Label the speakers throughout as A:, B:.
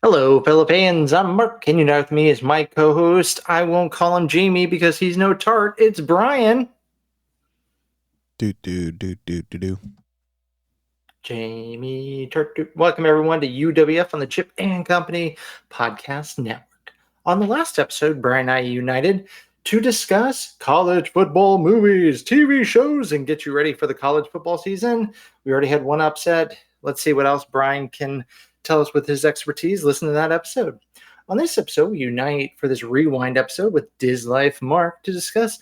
A: Hello, Philippines. I'm Mark, and you know with me is my co-host. I won't call him Jamie because he's no tart. It's Bryan.
B: Do.
A: Jamie Tart. Welcome everyone to UWF on the Chip and Company Podcast Network. On the last episode, Bryan and I united to discuss college football movies, TV shows, and get you ready for the college football season. We already had one upset. Let's see what else Bryan can tell us with his expertise. Listen to that episode. On this episode, we unite for this rewind episode with DisLife Marc to discuss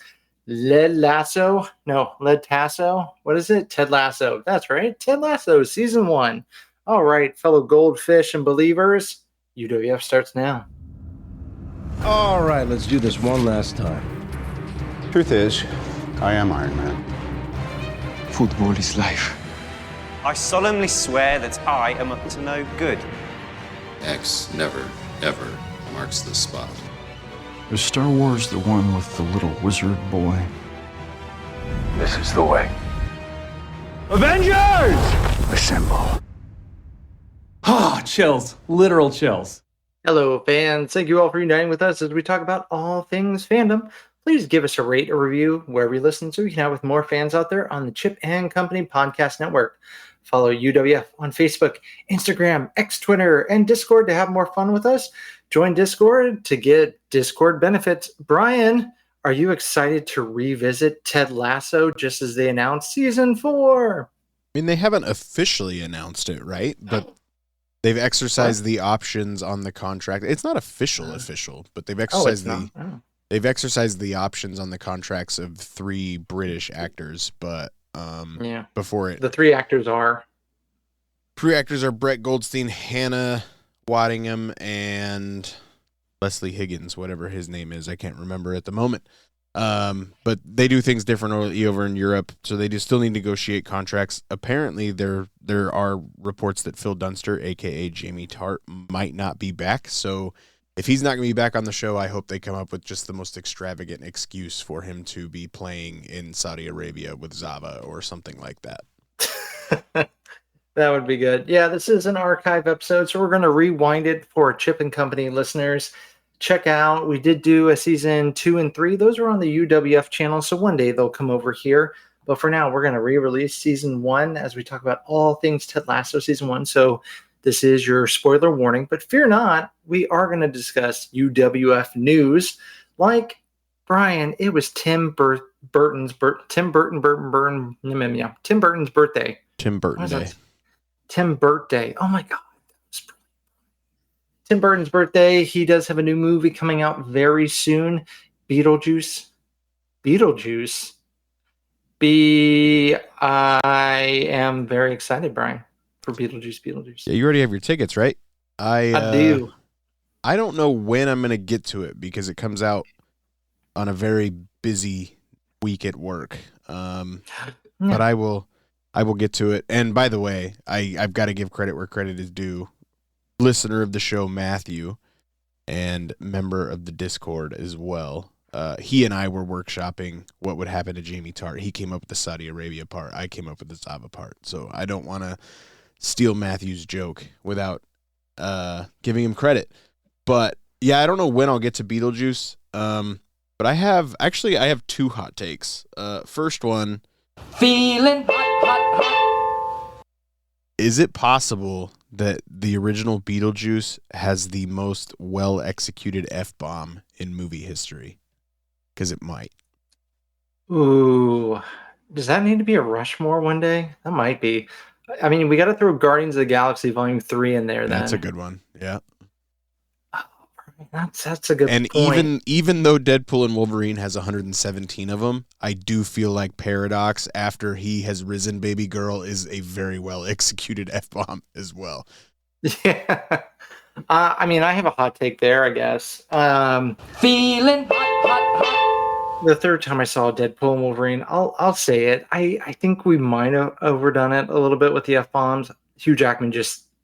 A: Ted Lasso. What is it? Ted Lasso. That's right. Ted Lasso, season 1. All right, fellow goldfish and believers, UWF starts now.
C: All right, let's do this one last time.
D: Truth is, I am Iron Man.
E: Football is life.
F: I solemnly swear that I am up to no good.
G: X never, ever marks the spot.
E: Is Star Wars the one with the little wizard boy?
C: This is the way.
H: Avengers!
E: Assemble.
H: Ah, chills. Literal chills.
A: Hello, fans. Thank you all for uniting with us as we talk about all things fandom. Please give us a rate or review wherever you listen so we can have with more fans out there on the Chip and Company Podcast Network. Follow UWF on Facebook, Instagram, X, Twitter, and Discord to have more fun with us. Join Discord to get Discord benefits. Bryan, are you excited to revisit Ted Lasso just as they announced season 4?
B: I mean, they haven't officially announced it, right? But they've exercised the options on the contract. It's not official, but they've exercised they've exercised the options on the contracts of 3 British actors. But before it,
A: the 3 actors are
B: Brett Goldstein, Hannah Waddingham, and Leslie Higgins, whatever his name is. I can't remember at the moment. But they do things differently over in Europe, so they do still need to negotiate contracts. Apparently, there are reports that Phil Dunster, a.k.a. Jamie Tart, might not be back. So if he's not going to be back on the show, I hope they come up with just the most extravagant excuse for him to be playing in Saudi Arabia with Zava or something like that.
A: That would be good. Yeah, this is an archive episode, so we're going to rewind it for Chip and Company listeners. Check out, we did do a season 2 and 3. Those are on the UWF channel, so one day they'll come over here. But for now, we're going to re-release season 1 as we talk about all things Ted Lasso season 1. So this is your spoiler warning, but fear not, we are going to discuss UWF news. Like Bryan, it was Tim Burton's birthday.
B: Tim Burton Day.
A: Tim Birthday. Oh my God. Tim Burton's birthday. He does have a new movie coming out very soon. Beetlejuice. I am very excited, Bryan, for Beetlejuice.
B: Yeah, you already have your tickets, right?
A: I do.
B: I don't know when I'm going to get to it because it comes out on a very busy week at work. But I will get to it. And by the way, I've got to give credit where credit is due. Listener of the show, Matthew, and member of the Discord as well. He and I were workshopping what would happen to Jamie Tart. He came up with the Saudi Arabia part. I came up with the Zava part. So I don't want to steal Matthew's joke without giving him credit. But yeah, I don't know when I'll get to Beetlejuice. But I have 2 hot takes. First one.
H: Feeling hot.
B: Is it possible that the original Beetlejuice has the most well-executed F-bomb in movie history? Because it might.
A: Ooh. Does that need to be a Rushmore one day? That might be. I mean, we got to throw Guardians of the Galaxy Volume 3 in there then.
B: That's a good one, yeah.
A: That's a good
B: and
A: point.
B: And even though Deadpool and Wolverine has 117 of them, I do feel like Paradox, after he has risen baby girl, is a very well executed F-bomb as well.
A: Yeah. I mean, I have a hot take there, I guess.
H: Feeling hot.
A: The third time I saw Deadpool and Wolverine, I'll say it. I think we might have overdone it a little bit with the F-bombs. Hugh Jackman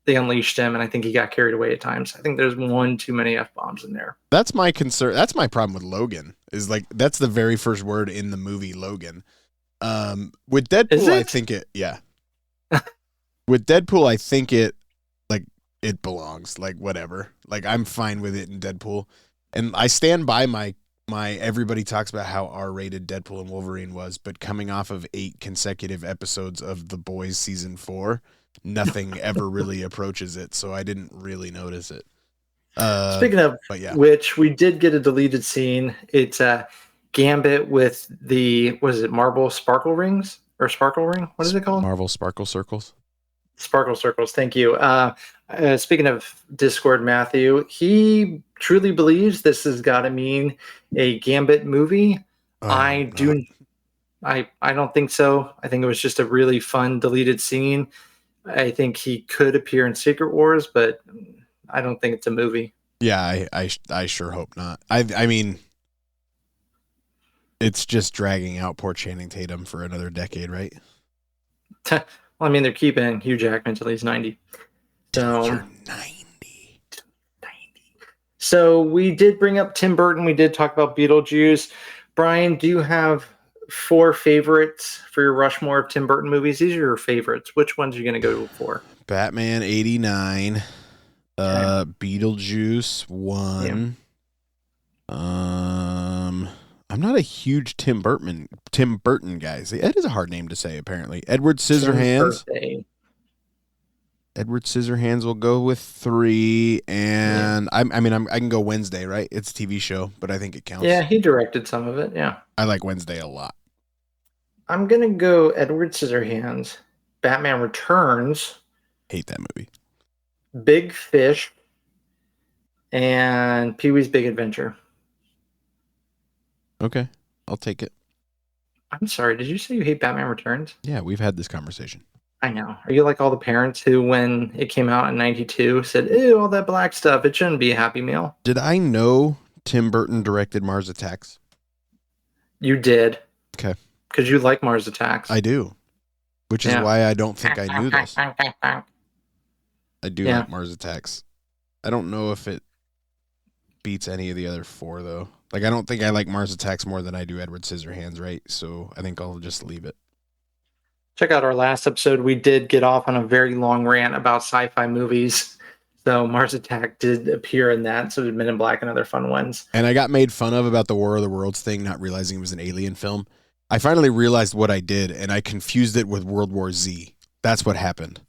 A: they unleashed him, and I think he got carried away at times. I think there's one too many F-bombs in there.
B: That's my concern. That's my problem with Logan, is like, that's the very first word in the movie Logan. With Deadpool, I think it, yeah. With Deadpool, I think it, like, it belongs. Like, whatever. Like, I'm fine with it in Deadpool. And I stand by my everybody talks about how R-rated Deadpool and Wolverine was, but coming off of 8 consecutive episodes of The Boys season 4, nothing ever really approaches it, so I didn't really notice it.
A: Speaking of
B: yeah.
A: which, we did get a deleted scene. It's Gambit with the, what is it, marble sparkle rings? Or sparkle ring? What is it called?
B: Marvel Sparkle Circles.
A: Sparkle circles, thank you. Speaking of Discord, Matthew, he truly believes this has got to mean a Gambit movie. I don't think so. I think it was just a really fun deleted scene. I think he could appear in Secret Wars, but I don't think it's a movie.
B: Yeah, I sure hope not. I mean, it's just dragging out poor Channing Tatum for another decade, right?
A: Well, I mean, they're keeping Hugh Jackman until he's 90. So,
B: you're 90.
A: So we did bring up Tim Burton. We did talk about Beetlejuice. Bryan, do you have 4 favorites for your Rushmore of Tim Burton movies? These are your favorites. Which ones are you going to go for?
B: Batman 89. Okay. Beetlejuice 1. Yeah. I'm not a huge Tim Burton guy. That is a hard name to say, apparently. Edward Scissorhands. Edward Scissorhands will go with 3, and yeah. I can go Wednesday, right? It's a TV show, but I think it counts.
A: Yeah, he directed some of it, yeah.
B: I like Wednesday a lot.
A: I'm going to go Edward Scissorhands, Batman Returns.
B: Hate that movie.
A: Big Fish, and Pee-wee's Big Adventure.
B: Okay, I'll take it.
A: I'm sorry, did you say you hate Batman Returns?
B: Yeah, we've had this conversation.
A: I know. Are you like all the parents who, when it came out in 92, said, ew, all that black stuff, it shouldn't be a Happy Meal?
B: Did I know Tim Burton directed Mars Attacks?
A: You did.
B: Okay.
A: Because you like Mars Attacks.
B: I do. Which is why I don't think I knew this. I do like Mars Attacks. I don't know if it beats any of the other 4, though. Like, I don't think I like Mars Attacks more than I do Edward Scissorhands, right? So I think I'll just leave it.
A: Check out our last episode. We did get off on a very long rant about sci-fi movies. So Mars Attack did appear in that. So did Men in Black and other fun ones.
B: And I got made fun of about the War of the Worlds thing, not realizing it was an alien film. I finally realized what I did, and I confused it with World War Z. That's what happened.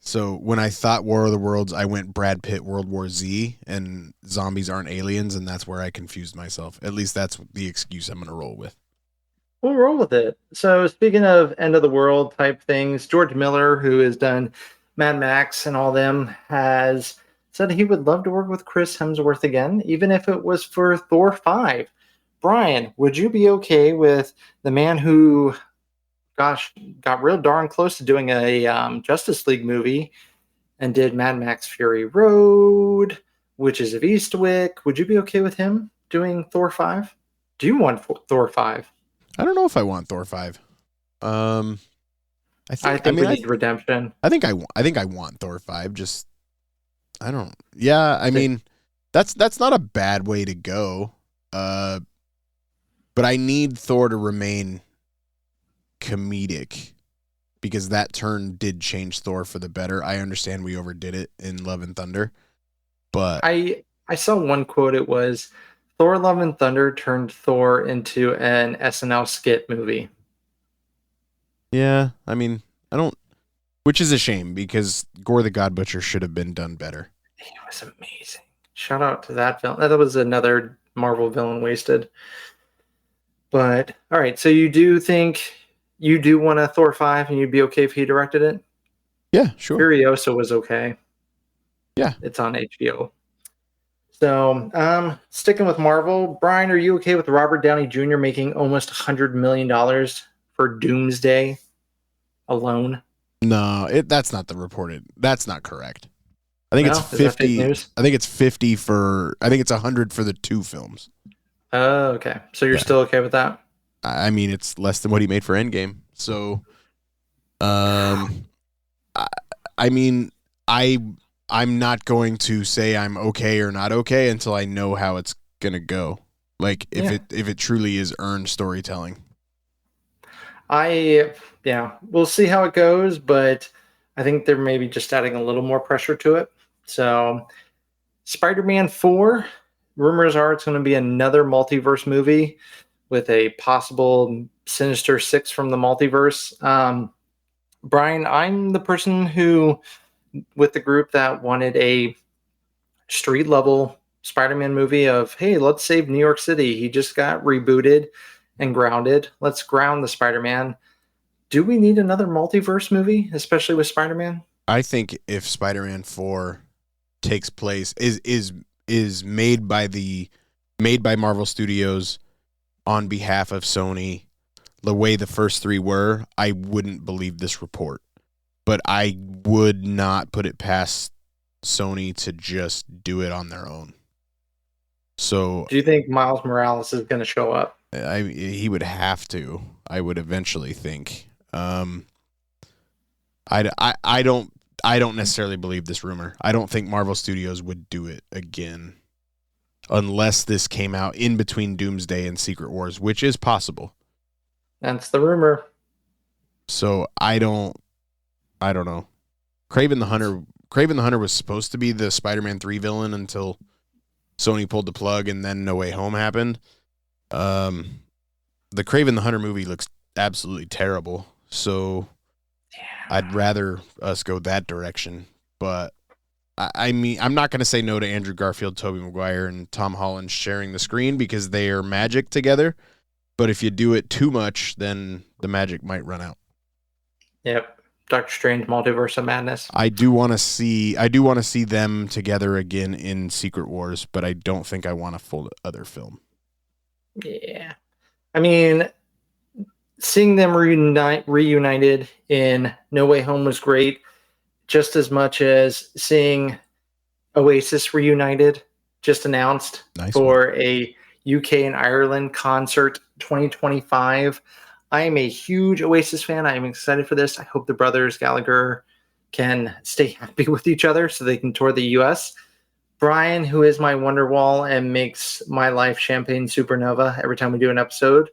B: So when I thought War of the Worlds, I went Brad Pitt World War Z, and zombies aren't aliens, and that's where I confused myself. At least that's the excuse I'm going to roll with.
A: We'll roll with it. So speaking of end of the world type things, George Miller, who has done Mad Max and all them, has said he would love to work with Chris Hemsworth again, even if it was for Thor 5. Bryan, would you be okay with the man who, got real darn close to doing a Justice League movie and did Mad Max Fury Road, Witches of Eastwick? Would you be okay with him doing Thor 5? Do you want Thor 5?
B: I don't know if I want Thor 5. I think
A: we need redemption.
B: I think I want Thor 5. Just I don't. Yeah, I mean that's not a bad way to go. But I need Thor to remain comedic because that turn did change Thor for the better. I understand we overdid it in Love and Thunder, but
A: I saw one quote. It was Thor: Love and Thunder turned Thor into an SNL skit movie.
B: Yeah, I mean, I don't, which is a shame because Gore the God Butcher should have been done better.
A: He was amazing. Shout out to that villain. That was another Marvel villain wasted. But all right, so you do think you do want a Thor 5 and you'd be okay if he directed it?
B: Yeah, sure.
A: Furiosa was okay.
B: Yeah.
A: It's on HBO. So, sticking with Marvel, Bryan, are you okay with Robert Downey Jr. making almost $100 million for Doomsday alone?
B: No, that's not the reported. That's not correct. I think it's 50. I think it's 50 for. I think it's 100 for the 2 films.
A: Oh, okay. So you're still okay with that?
B: I mean, it's less than what he made for Endgame. So, I mean, I'm not going to say I'm okay or not okay until I know how it's gonna go. Like if it truly is earned storytelling.
A: We'll see how it goes, but I think they're maybe just adding a little more pressure to it. So, Spider-Man 4, rumors are it's going to be another multiverse movie with a possible Sinister Six from the multiverse. Bryan, I'm the person who, with the group that wanted a street level Spider-Man movie of, hey, let's save New York City. He just got rebooted and grounded. Let's ground the Spider-Man. Do we need another multiverse movie, especially with Spider-Man?
B: I think if Spider-Man 4 takes place is made by Marvel Studios on behalf of Sony, the way the first three were, I wouldn't believe this report. But I would not put it past Sony to just do it on their own. So,
A: do you think Miles Morales is going to show up?
B: He would have to. I would eventually think. I don't necessarily believe this rumor. I don't think Marvel Studios would do it again unless this came out in between Doomsday and Secret Wars, which is possible.
A: That's the rumor.
B: So I don't know. Kraven the Hunter was supposed to be the Spider-Man 3 villain until Sony pulled the plug and then No Way Home happened. The Kraven the Hunter movie looks absolutely terrible. So I'd rather us go that direction. But I mean, I'm not going to say no to Andrew Garfield, Tobey Maguire, and Tom Holland sharing the screen because they are magic together. But if you do it too much, then the magic might run out.
A: Yep. Doctor Strange Multiverse of Madness.
B: I do want to see them together again in Secret Wars, but I don't think I want a full other film.
A: Yeah. I mean, seeing them reunited in No Way Home was great, just as much as seeing Oasis reunited, just announced for a UK and Ireland concert 2025. I am a huge Oasis fan. I am excited for this. I hope the brothers Gallagher can stay happy with each other so they can tour the US. Bryan, who is my Wonderwall and makes my life champagne supernova every time we do an episode,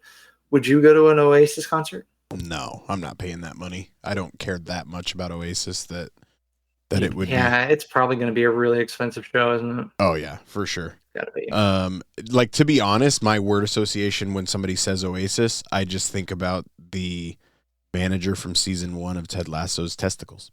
A: would you go to an Oasis concert?
B: No, I'm not paying that money. I don't care that much about Oasis that it would be.
A: Yeah, it's probably going to be a really expensive show, isn't it?
B: Oh, yeah, for sure.
A: Gotta be.
B: Like, to be honest, my word association when somebody says Oasis, I just think about the manager from season 1 of Ted Lasso's testicles.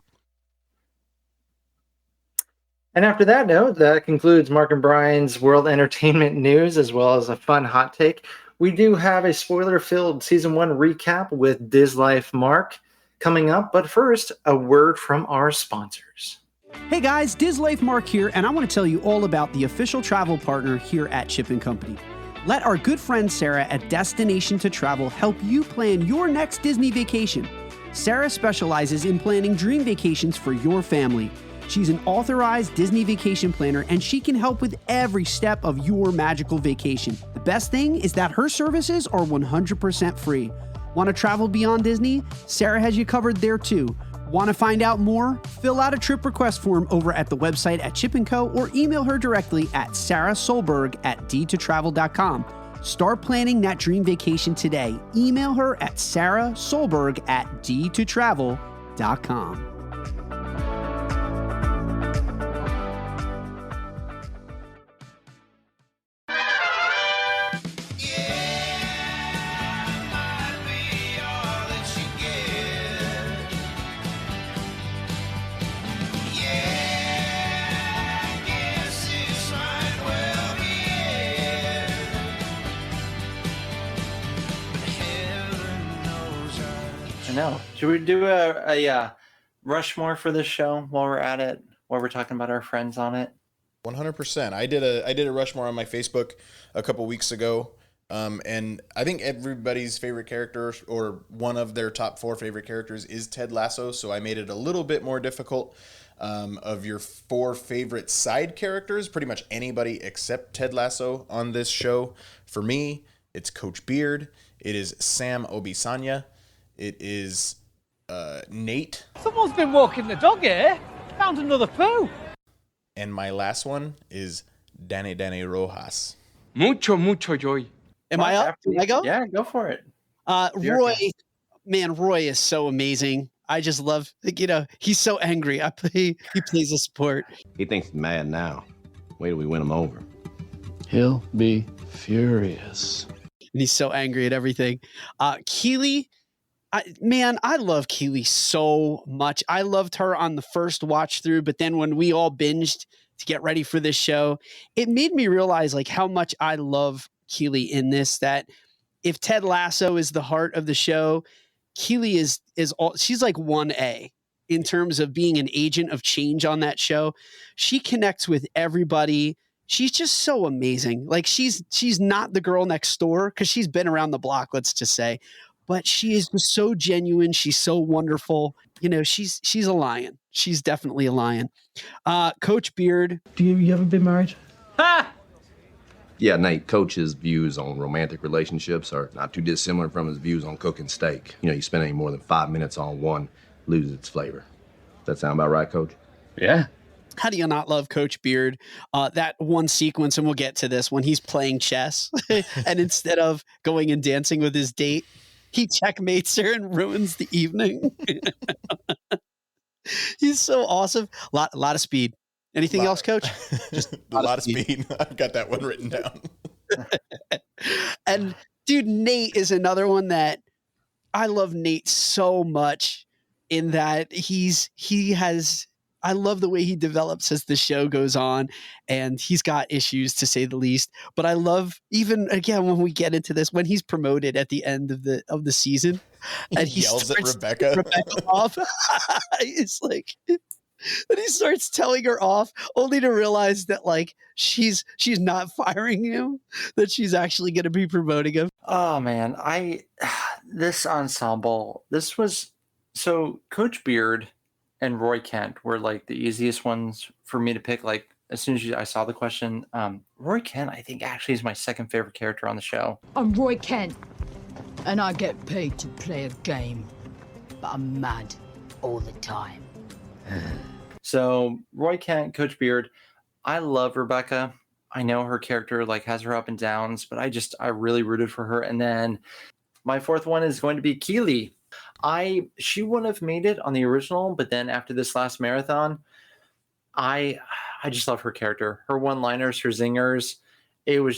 A: And after that note, that concludes Mark and Bryan's world entertainment news, as well as a fun hot take. We do have a spoiler-filled season 1 recap with DisLife Marc coming up, but first, a word from our sponsors.
I: Hey guys, DisLife Marc here, and I want to tell you all about the official travel partner here at Chip & Company. Let our good friend Sarah at Destination to Travel help you plan your next Disney vacation. Sarah specializes in planning dream vacations for your family. She's an authorized Disney vacation planner, and she can help with every step of your magical vacation. The best thing is that her services are 100% free. Want to travel beyond Disney? Sarah has you covered there too. Want to find out more? Fill out a trip request form over at the website at Chip & Co. or email her directly at sarahsolberg@d2travel.com. Start planning that dream vacation today. Email her at sarahsolberg@d2travel.com.
A: No. Should we do a Rushmore for this show while we're at it, while we're talking about our friends on it?
B: 100%. I did a Rushmore on my Facebook a couple weeks ago, and I think everybody's favorite character, or one of their top 4 favorite characters, is Ted Lasso, so I made it a little bit more difficult. Of your 4 favorite side characters, pretty much anybody except Ted Lasso on this show. For me, it's Coach Beard. It is Sam Obisanya. It is Nate.
J: Someone's been walking the dog here. Found another poo.
B: And my last one is Danny Rojas.
J: Mucho joy.
I: Am I up? Can I go?
A: Yeah, go for it.
I: Roy is so amazing. I just love, he's so angry. He plays a support.
C: He thinks he's mad now. Wait till we win him over.
E: He'll be furious.
I: And he's so angry at everything. Keely, I love Keely so much. I loved her on the first watch through, but then when we all binged to get ready for this show, it made me realize like how much I love Keely in this, that if Ted Lasso is the heart of the show, Keely is all, she's like 1A in terms of being an agent of change on that show. She connects with everybody. She's just so amazing. Like she's not the girl next door because she's been around the block, let's just say, but she is just so genuine. She's so wonderful. She's a lion. She's definitely a lion. Coach Beard.
J: You ever been married?
H: Ha!
C: Yeah, Nate, Coach's views on romantic relationships are not too dissimilar from his views on cooking steak. You spend any more than 5 minutes on one, loses its flavor. Does that sound about right, Coach?
H: Yeah.
I: How do you not love Coach Beard? That one sequence, and we'll get to this, when he's playing chess, and instead of going and dancing with his date, he checkmates her and ruins the evening. He's so awesome. A lot of speed. Anything else, Coach?
B: Just a lot of speed. I've got that one written down.
I: And dude, Nate is another one that I love. Nate so much in that I love the way he develops as the show goes on, and he's got issues to say the least. But I love, even again when we get into this, when he's promoted at the end of the season, and he
B: yells at Rebecca
I: off. It's like, and he starts telling her off, only to realize that like she's not firing him, that she's actually going to be promoting him.
A: Oh man, this ensemble, this was so Coach Beard and Roy Kent were like the easiest ones for me to pick. Like as soon as I saw the question, Roy Kent, I think actually is my second favorite character on the show.
K: I'm Roy Kent, and I get paid to play a game, but I'm mad all the time.
A: So Roy Kent, Coach Beard, I love Rebecca. I know her character like has her up and downs, but I really rooted for her. And then my fourth one is going to be Keely. She wouldn't have made it on the original, but then after this last marathon, I just love her character. Her one-liners, her zingers.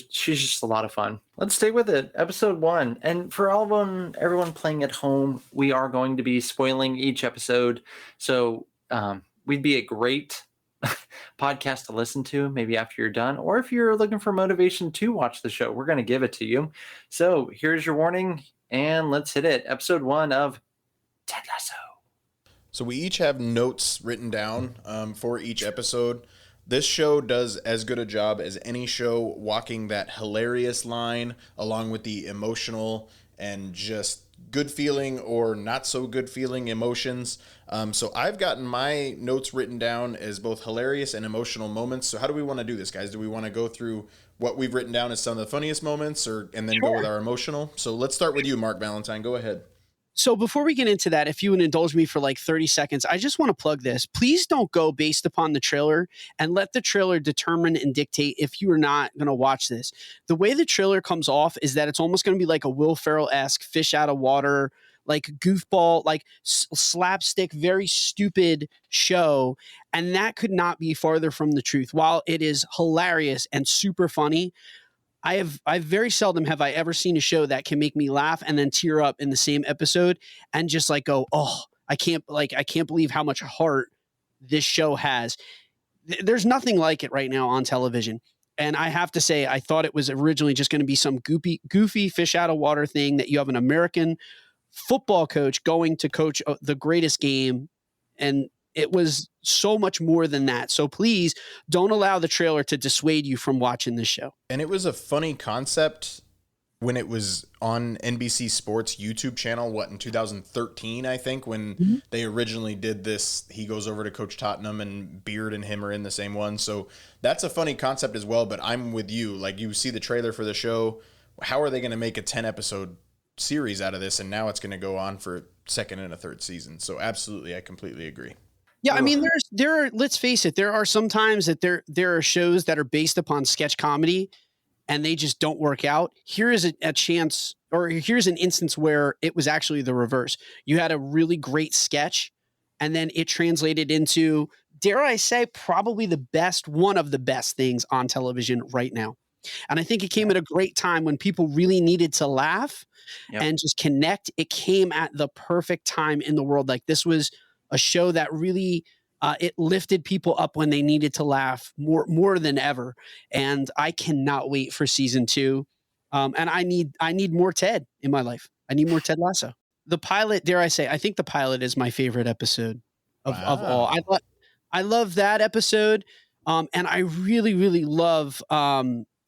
A: She's just a lot of fun. Let's stay with it. Episode 1. And for everyone playing at home, we are going to be spoiling each episode. So we'd be a great podcast to listen to maybe after you're done, or if you're looking for motivation to watch the show, we're going to give it to you. So here's your warning, and let's hit it. Episode 1 of Ted Lasso.
B: So we each have notes written down for each episode. This show does as good a job as any show walking that hilarious line along with the emotional and just good feeling or not so good feeling emotions. So I've gotten my notes written down as both hilarious and emotional moments. So how do we want to do this, guys? Do we want to go through what we've written down as some of the funniest moments and then go with our emotional? So let's start with you, Mark Valentine. Go ahead.
I: So before we get into that, if you would indulge me for like 30 seconds, I just want to plug this. Please don't go based upon the trailer and let the trailer determine and dictate if you are not going to watch this. The way the trailer comes off is that it's almost going to be like a Will Ferrell-esque fish out of water, like goofball, like slapstick, very stupid show. And that could not be farther from the truth. While it is hilarious and super funny, I very seldom have I ever seen a show that can make me laugh and then tear up in the same episode and just like go, oh, I can't believe how much heart this show has. There's nothing like it right now on television. And I have to say, I thought it was originally just going to be some goofy fish out of water thing that you have an American football coach going to coach the greatest game. And it was so much more than that. So please don't allow the trailer to dissuade you from watching this show.
B: And it was a funny concept when it was on NBC Sports YouTube channel, in 2013, I think, when they originally did this. He goes over to Coach Tottenham and Beard and him are in the same one. So that's a funny concept as well. But I'm with you. Like, you see the trailer for the show. How are they going to make a 10-episode series out of this? And now it's going to go on for a second and a third season. So absolutely, I completely agree.
I: Yeah, I mean, there are, let's face it, there are some times that there are shows that are based upon sketch comedy and they just don't work out. Here is a chance, or here's an instance where it was actually the reverse. You had a really great sketch, and then it translated into, dare I say, probably one of the best things on television right now. And I think it came at a great time when people really needed to laugh and just connect. It came at the perfect time in the world. Like, this was a show that really it lifted people up when they needed to laugh more than ever. And I cannot wait for season 2. And I need more Ted in my life. I need more Ted Lasso. The pilot, dare I say, I think the pilot is my favorite episode of all. I love that episode. And I really, really love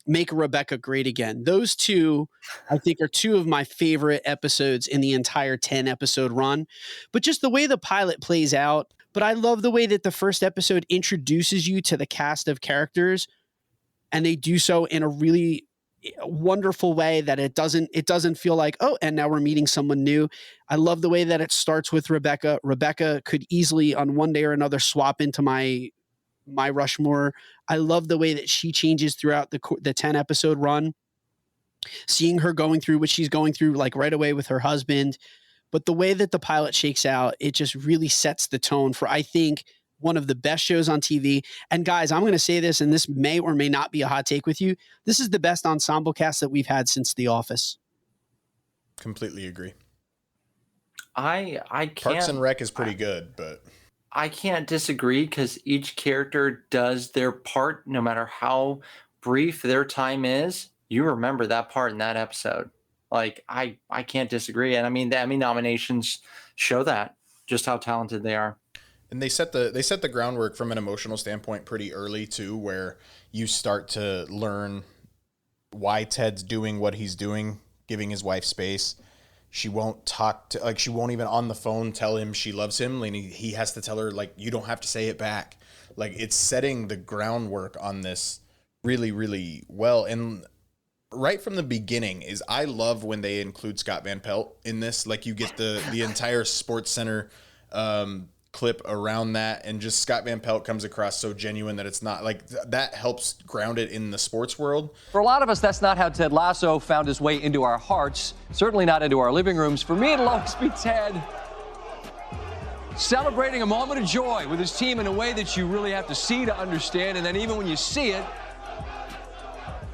I: Make Rebecca Great Again. Those two, I think, are two of my favorite episodes in the entire 10 episode run. But just the way the pilot plays out. But I love the way that the first episode introduces you to the cast of characters, and they do so in a really wonderful way that it doesn't feel like, oh, and now we're meeting someone new. I love the way that it starts with Rebecca. Rebecca could easily on one day or another swap into my Rushmore. I love the way that she changes throughout the 10 episode run, seeing her going through what she's going through, like right away with her husband. But the way that the pilot shakes out, it just really sets the tone for, I think, one of the best shows on TV. And guys, I'm going to say this, and this may or may not be a hot take with you. This is the best ensemble cast that we've had since The Office.
B: Completely agree.
A: I can't.
B: Parks and Rec is pretty good, but
A: I can't disagree because each character does their part, no matter how brief their time is. You remember that part in that episode. Like, I can't disagree. And I mean, the Emmy nominations show that, just how talented they are.
B: And they set the groundwork from an emotional standpoint pretty early too, where you start to learn why Ted's doing what he's doing, giving his wife space. She won't she won't even on the phone tell him she loves him. And he has to tell her, like, you don't have to say it back. Like, it's setting the groundwork on this really, really well. And right from the beginning is, I love when they include Scott Van Pelt in this. Like, you get the entire Sports Center clip around that, and just Scott Van Pelt comes across so genuine that it's not like that helps ground it in the sports world.
L: For a lot of us, that's not how Ted Lasso found his way into our hearts, certainly not into our living rooms. For me, it'll always be Ted celebrating a moment of joy with his team in a way that you really have to see to understand, and then even when you see it,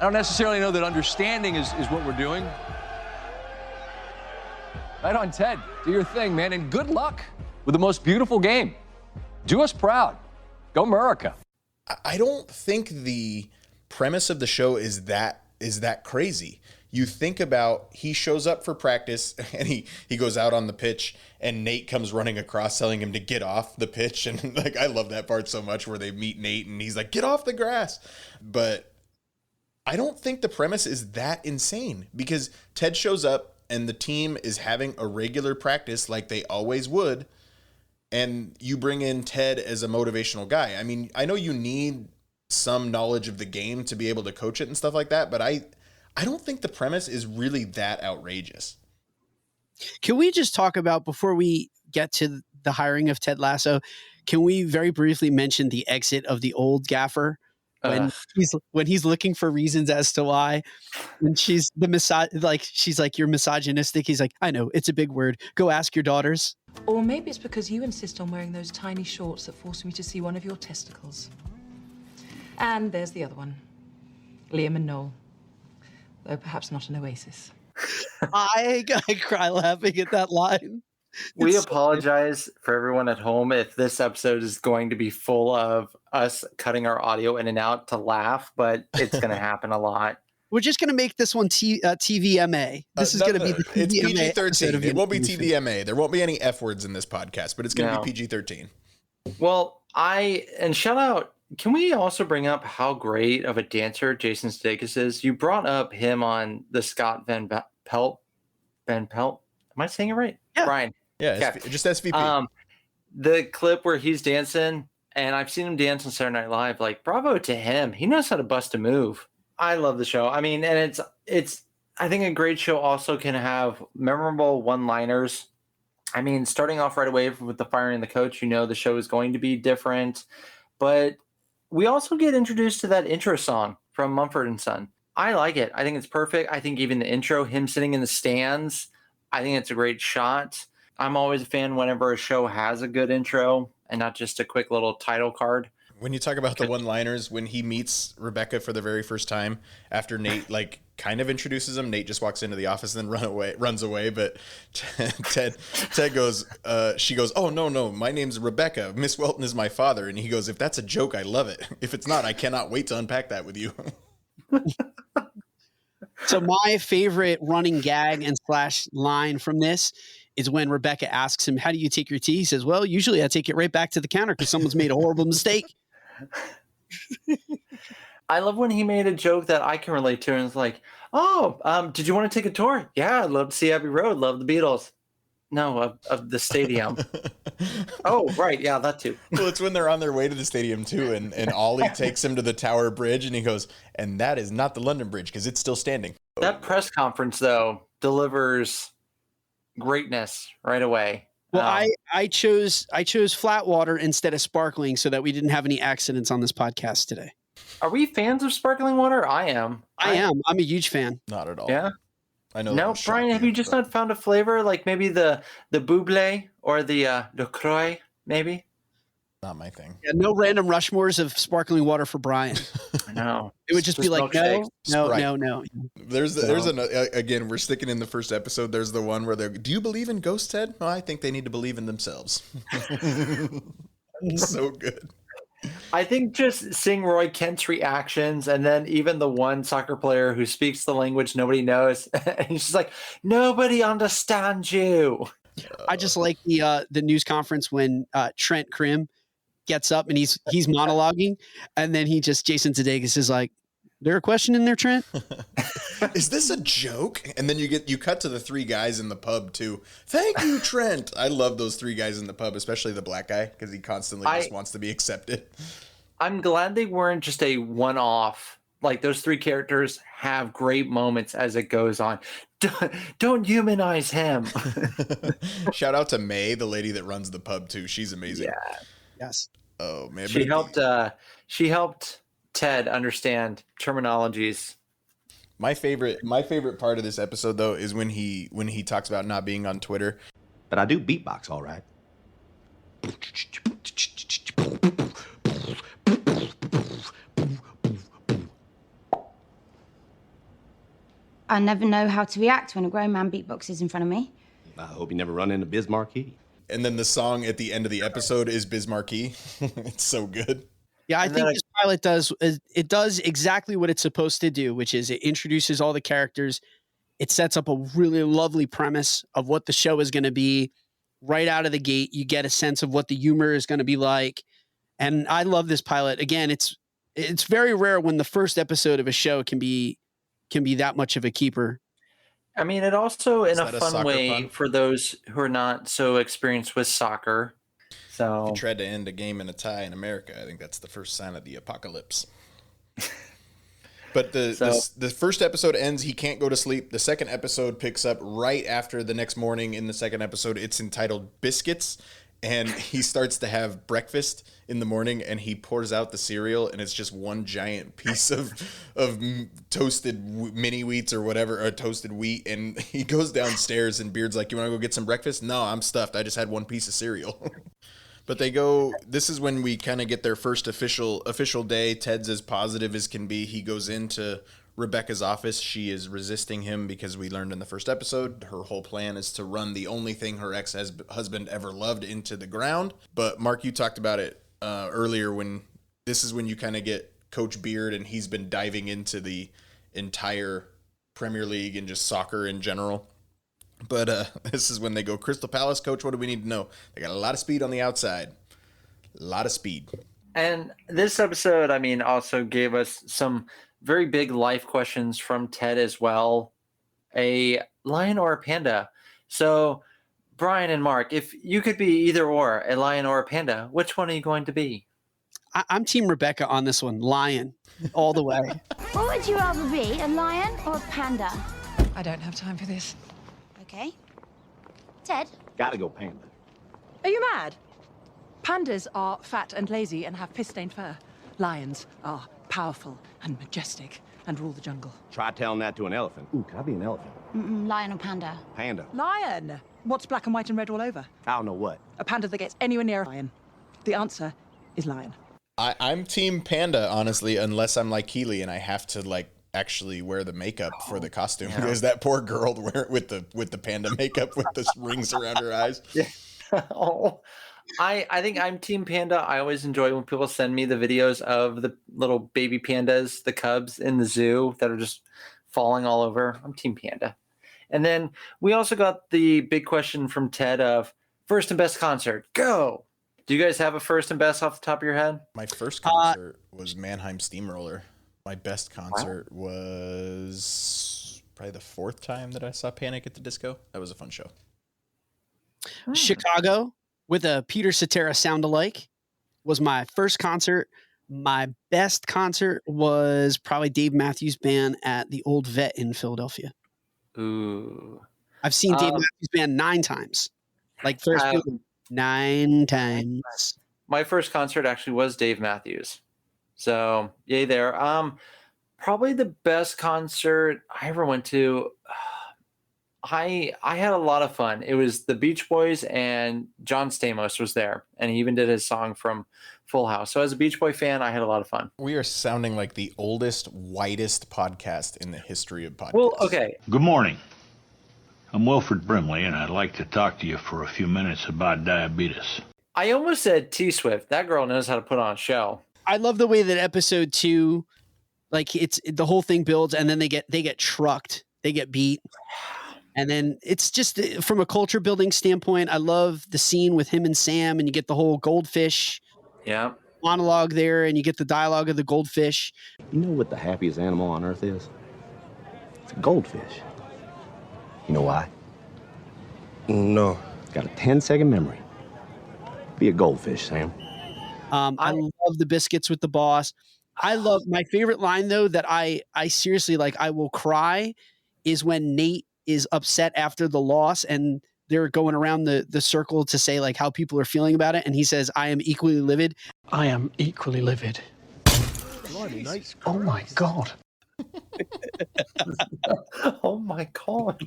L: I don't necessarily know that understanding is what we're doing. Right on, Ted. Do your thing, man, and good luck with the most beautiful game. Do us proud. Go America.
B: I don't think the premise of the show is that crazy. You think about, he shows up for practice and he goes out on the pitch, and Nate comes running across telling him to get off the pitch. And like, I love that part so much, where they meet Nate and he's like, get off the grass. But I don't think the premise is that insane, because Ted shows up and the team is having a regular practice like they always would. And you bring in Ted as a motivational guy. I mean, I know you need some knowledge of the game to be able to coach it and stuff like that, but I don't think the premise is really that outrageous.
I: Can we just talk about, before we get to the hiring of Ted Lasso, can we very briefly mention the exit of the old gaffer? When he's looking for reasons as to why, and she's she's like, you're misogynistic. He's like, I know, it's a big word. Go ask your daughters.
M: Or maybe it's because you insist on wearing those tiny shorts that force me to see one of your testicles. And there's the other one, Liam and Noel, though perhaps not an Oasis.
I: I cry laughing at that line.
A: We apologize for everyone at home if this episode is going to be full of us cutting our audio in and out to laugh, but it's going to happen a lot.
I: We're just going to make this one TVMA. This is going to be the TVMA.
B: It's PG-13. It won't be
I: Infusion.
B: TVMA. There won't be any F words in this podcast, but it's going to be PG-13.
A: Well, and shout out, can we also bring up how great of a dancer Jason Sudeikis is? You brought up him on the Scott Van Pelt. Am I saying it right?
I: Yeah.
A: Bryan.
B: Yeah,
A: okay.
B: Just SVP.
A: The clip where he's dancing, and I've seen him dance on Saturday Night Live, like, bravo to him. He knows how to bust a move. I love the show. I mean, and it's I think a great show also can have memorable one-liners. I mean, starting off right away with the firing the coach, you know the show is going to be different. But we also get introduced to that intro song from Mumford & Son. I like it. I think it's perfect. I think even the intro, him sitting in the stands, I think it's a great shot. I'm always a fan whenever a show has a good intro and not just a quick little title card.
B: When you talk about the one-liners, when he meets Rebecca for the very first time, after Nate like kind of introduces him, Nate just walks into the office and then runs away. But Ted goes, she goes, "Oh no, my name's Rebecca. Miss Welton is my father." And he goes, "If that's a joke, I love it. If it's not, I cannot wait to unpack that with you."
I: So my favorite running gag and / line from this is when Rebecca asks him, "How do you take your tea?" He says, "Well, usually I take it right back to the counter because someone's made a horrible mistake."
A: I love when he made a joke that I can relate to, and it's like, "Oh, did you want to take a tour?" "Yeah, I'd love to see Abbey Road. Love the Beatles." "No, of the stadium." "Oh, right, yeah, that too."
B: Well, it's when they're on their way to the stadium too, and Ollie takes him to the Tower Bridge, and he goes, "And that is not the London Bridge because it's still standing."
A: That press conference though delivers greatness right away.
I: Well, I chose flat water instead of sparkling so that we didn't have any accidents on this podcast today.
A: Are we fans of sparkling water? I am.
I: I am. I'm a huge fan.
B: Not at all.
A: Yeah.
B: I know.
A: No, Brian, have you just not found a flavor like maybe the buble or the Croix, maybe?
B: Not my thing.
I: Yeah, no random Rushmores of sparkling water for Brian.
A: I know.
I: It would just be like, no.
B: There's again, we're sticking in the first episode. There's the one where do you believe in ghosts, Ted? Well, I think they need to believe in themselves. So good.
A: I think just seeing Roy Kent's reactions, and then even the one soccer player who speaks the language nobody knows, and he's just like, "Nobody understands you."
I: I just like the news conference when Trent Krim gets up and he's monologuing, and then Jason Sudeikis is like, "There a question in there, Trent?"
B: Is this a joke? And then you cut to the three guys in the pub too. "Thank you, Trent." I love those three guys in the pub, especially the black guy, because he constantly just wants to be accepted.
A: I'm glad they weren't just a one-off. Like, those three characters have great moments as it goes on. Don't humanize him.
B: Shout out to May, the lady that runs the pub too. She's amazing.
A: Yeah.
I: Yes.
B: Oh man.
A: She helped Ted understand terminologies.
B: My favorite part of this episode though is when he talks about not being on Twitter.
C: But I do beatbox all right.
N: I never know how to react when a grown man beatboxes in front of me.
C: I hope you never run into Biz Markie.
B: And then the song at the end of the episode is Biz Markie. It's so good.
I: Yeah, I think this pilot does exactly what it's supposed to do, which is it introduces all the characters. It sets up a really lovely premise of what the show is going to be. Right out of the gate, you get a sense of what the humor is going to be like. And I love this pilot. Again, it's very rare when the first episode of a show can be that much of a keeper.
A: I mean, it also, in a fun way, for those who are not so experienced with soccer. So,
B: if you tried to end a game in a tie in America, I think that's the first sign of the apocalypse. But the first episode ends, he can't go to sleep. The second episode picks up right after the next morning. In the second episode, it's entitled Biscuits. And he starts to have breakfast in the morning, and he pours out the cereal, and it's just one giant piece of toasted mini wheats or whatever, or toasted wheat. And he goes downstairs, and Beard's like, "You want to go get some breakfast?" "No, I'm stuffed. I just had one piece of cereal." But they go. This is when we kind of get their first official day. Ted's as positive as can be. He goes into Rebecca's office. She is resisting him because we learned in the first episode her whole plan is to run the only thing her ex-husband ever loved into the ground. But Mark, you talked about it earlier, when this is when you kind of get Coach Beard, and he's been diving into the entire Premier League and just soccer in general. But this is when they go, "Crystal Palace, coach, what do we need to know?" They got a lot of speed on the outside. A lot of speed.
A: And this episode, I mean, also gave us some very big life questions from Ted as well. A lion or a panda? So, Brian and Mark, if you could be either or, a lion or a panda, which one are you going to be?
I: I'm Team Rebecca on this one. Lion, all the way.
N: What would you rather be, a lion or a panda?
M: I don't have time for this.
N: Okay. Ted?
C: Gotta go panda.
M: Are you mad? Pandas are fat and lazy and have piss-stained fur. Lions are powerful and majestic and rule the jungle.
C: Try telling that to an elephant. Ooh, can I be an elephant?
N: Lion or panda?
C: Panda.
M: Lion! What's black and white and red all over?
C: I don't know what.
M: A panda that gets anywhere near a lion. The answer is lion.
B: I'm team panda, honestly, unless I'm like Keely and I have to like actually wear the makeup for the costume.
A: Yeah.
B: Because that poor girl with the panda makeup with the rings around her eyes.
A: Yeah. Oh, I think I'm team panda. I always enjoy when people send me the videos of the little baby pandas, the cubs in the zoo that are just falling all over. I'm team panda. And then we also got the big question from Ted of first and best concert. Go. Do you guys have a first and best off the top of your head?
B: My first concert was Mannheim Steamroller. My best concert was probably the fourth time that I saw Panic at the Disco. That was a fun show.
I: Chicago with a Peter Cetera sound-alike was my first concert. My best concert was probably Dave Matthews Band at the Old Vet in Philadelphia.
A: Ooh.
I: I've seen Dave Matthews Band 9 times. Like first 9 times.
A: My first concert actually was Dave Matthews. So, yay there. Probably the best concert I ever went to. I had a lot of fun. It was the Beach Boys and John Stamos was there, and he even did his song from Full House. So as a Beach Boy fan, I had a lot of fun.
B: We are sounding like the oldest, whitest podcast in the history of podcasts.
A: Well, okay.
O: Good morning. I'm Wilfred Brimley, and I'd like to talk to you for a few minutes about diabetes.
A: I almost said T-Swift. That girl knows how to put on a show.
I: I love the way that episode 2, like it's the whole thing builds, and then they get trucked, they get beat. And then it's just from a culture building standpoint, I love the scene with him and Sam, and you get the whole goldfish monologue there, and you get the dialogue of the goldfish.
C: You know what the happiest animal on earth is? It's a goldfish. You know why? No. It's got a 10-second memory. Be a goldfish, Sam.
I: I love the biscuits with the boss. I love my favorite line though that I seriously like. I will cry is when Nate is upset after the loss and they're going around the circle to say like how people are feeling about it, and he says, "I am equally livid."
J: I am equally livid. Oh my God.
A: Oh my God.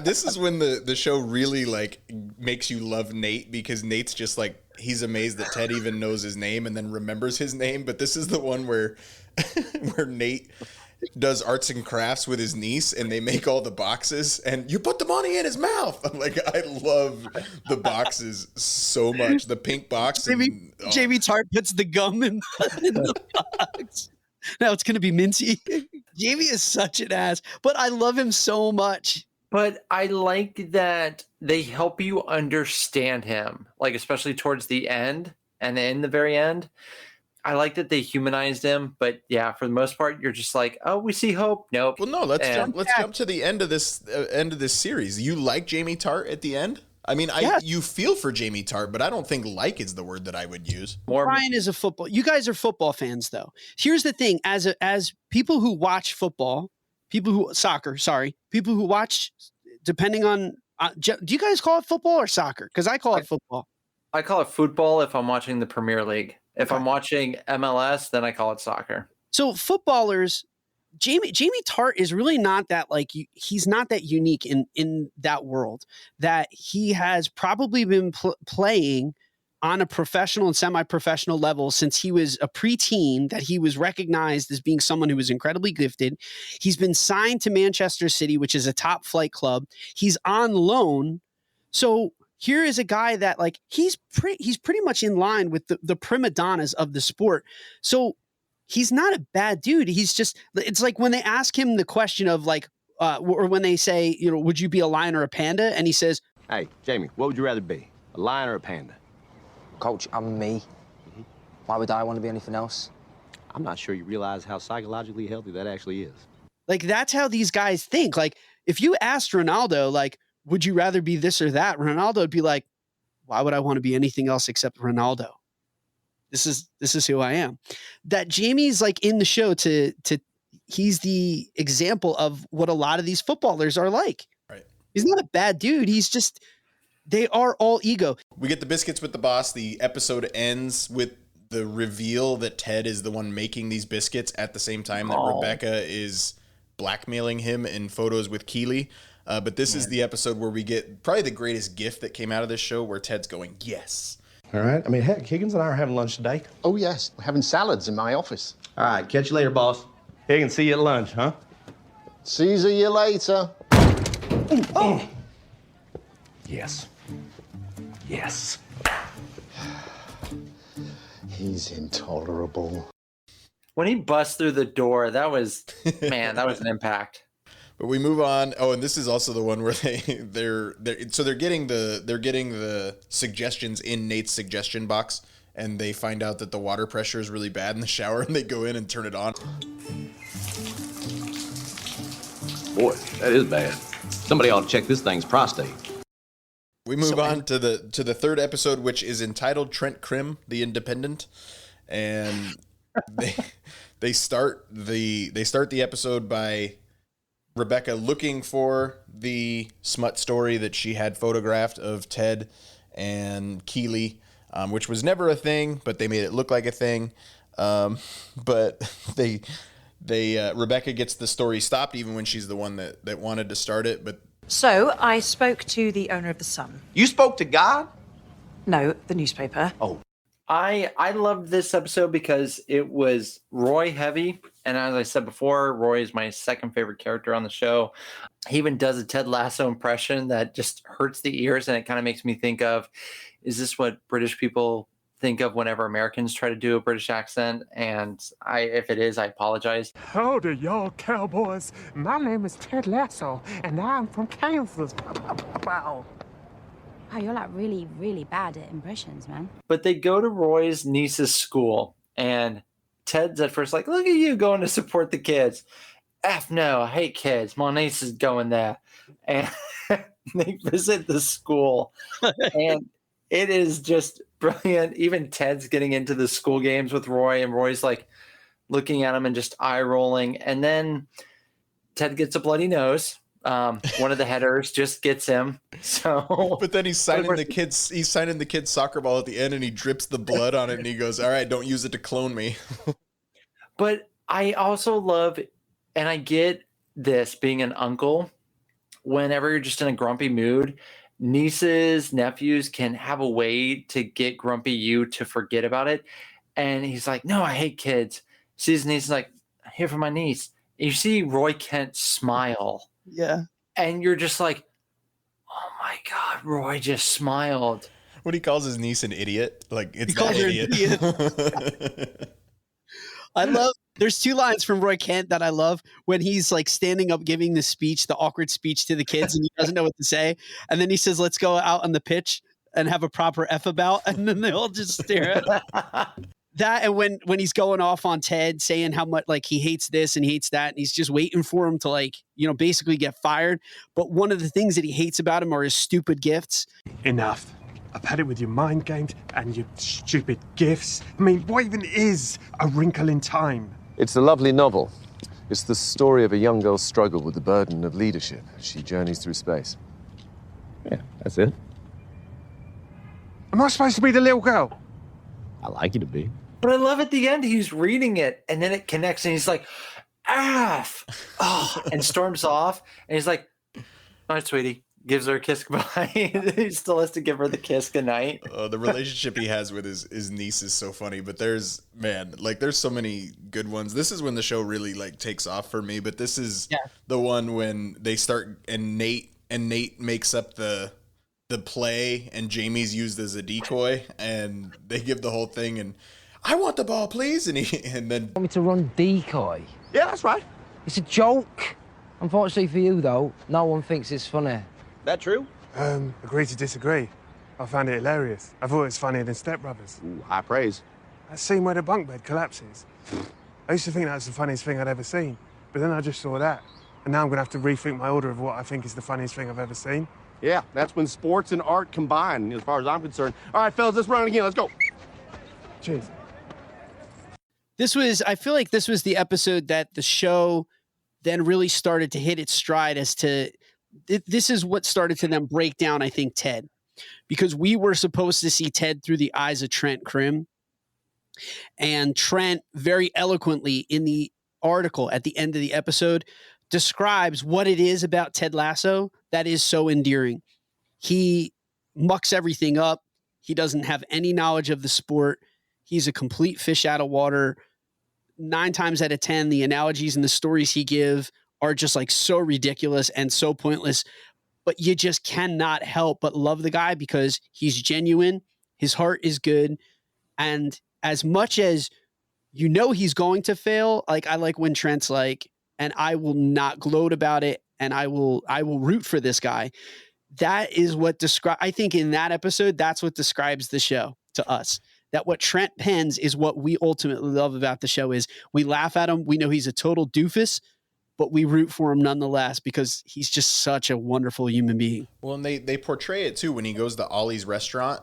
B: This is when the show really like makes you love Nate, because Nate's just like, he's amazed that Ted even knows his name and then remembers his name. But this is the one where where Nate does arts and crafts with his niece and they make all the boxes and you put the money in his mouth. I'm like, I love the boxes so much. The pink box.
I: Jamie Tart puts the gum in the box. Now it's going to be minty. Jamie is such an ass, but I love him so much.
A: But I like that they help you understand him, like especially towards the end and in the very end. I like that they humanized him, but yeah, for the most part, you're just like, oh, we see hope. Nope.
B: Well, no, let's jump to the end of this series. You like Jamie Tart at the end? I mean, you feel for Jamie Tart, but I don't think like is the word that I would use.
I: Bryan is a football. You guys are football fans, though. Here's the thing: as people who watch football, people who watch, depending on, do you guys call it football or soccer? Because I call it football.
A: I call it football if I'm watching the Premier League. If I'm watching MLS, then I call it soccer.
I: So footballers, Jamie Tart is really not that he's not that unique in that world, that he has probably been playing on a professional and semi-professional level since he was a preteen, that he was recognized as being someone who was incredibly gifted. He's been signed to Manchester City, which is a top flight club. He's on loan. So here is a guy that he's pretty much in line with the prima donnas of the sport. So he's not a bad dude. He's just, it's like when they ask him the question of or when they say, would you be a lion or a panda? And he says,
C: hey, Jamie, what would you rather be? A lion or a panda?
P: Coach, I'm me. Mm-hmm. Why would I want to be anything else?
C: I'm not sure you realize how psychologically healthy that actually is.
I: That's how these guys think. If you asked Ronaldo, would you rather be this or that? Ronaldo would be like, why would I want to be anything else except Ronaldo? This is who I am. That Jamie's in the show he's the example of what a lot of these footballers are like.
B: Right.
I: He's not a bad dude. He's just, they are all ego.
B: We get the biscuits with the boss. The episode ends with the reveal that Ted is the one making these biscuits at the same time that Rebecca is blackmailing him in photos with Keeley. But this is the episode where we get probably the greatest gift that came out of this show, where Ted's going, yes.
C: All right. I mean, heck, Higgins and I are having lunch today.
D: Oh, yes. We're having salads in my office.
C: All right. Catch you later, boss. Higgins, see you at lunch, huh?
D: See you later.
C: Oh. Yes. Yes.
D: He's intolerable.
A: When he busts through the door, that was an impact.
B: But we move on. Oh, and this is also the one where they're getting the suggestions in Nate's suggestion box, and they find out that the water pressure is really bad in the shower, and they go in and turn it on.
C: Boy, that is bad. Somebody ought to check this thing's prostate.
B: We move on to the third episode, which is entitled Trent Krim, the Independent, and they start the episode by Rebecca looking for the smut story that she had photographed of Ted and Keeley, which was never a thing, but they made it look like a thing. But Rebecca gets the story stopped, even when she's the one that wanted to start it. But
M: So I spoke to the owner of the Sun.
C: You spoke to God?
M: No, the newspaper.
C: Oh.
A: I loved this episode because it was Roy heavy. And as I said before, Roy is my second favorite character on the show. He even does a Ted Lasso impression that just hurts the ears. And it kind of makes me think of, is this what British people think of whenever Americans try to do a British accent? And if it is, I apologize.
Q: Howdy, y'all cowboys. My name is Ted Lasso, and I'm from Kansas. Wow.
N: Wow, you're like really, really bad at impressions, man.
A: But they go to Roy's niece's school, and Ted's at first like, look at you going to support the kids. F no, I hate kids. My niece is going there. And they visit the school, and it is just brilliant. Even Ted's getting into the school games with Roy, and Roy's like looking at him and just eye rolling. And then Ted gets a bloody nose. One of the headers just gets him. So,
B: but then he's signing the kid's soccer ball at the end, and he drips the blood on it, and he goes, "All right, don't use it to clone me."
A: But I also love, and I get this being an uncle. Whenever you're just in a grumpy mood, nieces, nephews can have a way to get grumpy you to forget about it. And he's like, "No, I hate kids." Sees his niece, like, "I'm here for my niece." And you see Roy Kent smile.
I: Yeah.
A: And you're just like, oh my God, Roy just smiled.
B: When he calls his niece an idiot, like it's
I: He calls
B: that
I: her an
B: idiot.
I: I love, there's two lines from Roy Kent that I love when he's like standing up giving the speech, the awkward speech to the kids, and he doesn't know what to say. And then he says, let's go out on the pitch and have a proper F about. And then they all just stare at him. That, and when he's going off on Ted saying how much like he hates this and he hates that, and he's just waiting for him to like, basically get fired. But one of the things that he hates about him are his stupid gifts.
Q: Enough. I've had it with your mind games and your stupid gifts. I mean, what even is A Wrinkle in Time?
R: It's a lovely novel. It's the story of a young girl's struggle with the burden of leadership as she journeys through space.
C: Yeah, that's it.
Q: Am I supposed to be the little girl?
C: I like you to be.
A: But I love at the end, he's reading it, and then it connects, and he's like, "F," and storms off, and he's like, "All right, sweetie," gives her a kiss goodbye. He still has to give her the kiss goodnight.
B: The relationship he has with his niece is so funny, but there's so many good ones. This is when the show really like takes off for me, but this is the one when they start, and Nate makes up the play, and Jamie's used as a decoy, and they give the whole thing, and I want the ball, please, and then
P: Want me to run decoy?
C: Yeah, that's right.
P: It's a joke. Unfortunately for you, though, no one thinks it's funny.
C: That true?
Q: Agree to disagree. I found it hilarious. I thought it was funnier than Step Brothers.
C: Ooh, high praise.
Q: That scene where the bunk bed collapses. I used to think that was the funniest thing I'd ever seen, but then I just saw that, and now I'm gonna have to rethink my order of what I think is the funniest thing I've ever seen.
C: Yeah, that's when sports and art combine, as far as I'm concerned. All right, fellas, let's run it again. Let's go.
Q: Cheers.
I: I feel like this was the episode that the show then really started to hit its stride as to, this is what started to then break down, I think, Ted. Because we were supposed to see Ted through the eyes of Trent Krim. And Trent very eloquently in the article at the end of the episode describes what it is about Ted Lasso that is so endearing. He mucks everything up. He doesn't have any knowledge of the sport. He's a complete fish out of water. 9 times out of 10, the analogies and the stories he give are just like so ridiculous and so pointless, but you just cannot help but love the guy because he's genuine. His heart is good. And as much as you know he's going to fail, like I like when Trent's like, and I will not gloat about it, and I will root for this guy. That is what I think in that episode, that's what describes the show to us. That what Trent pens is what we ultimately love about the show is we laugh at him. We know he's a total doofus, but we root for him nonetheless because he's just such a wonderful human being.
B: Well, and they portray it too when he goes to Ollie's restaurant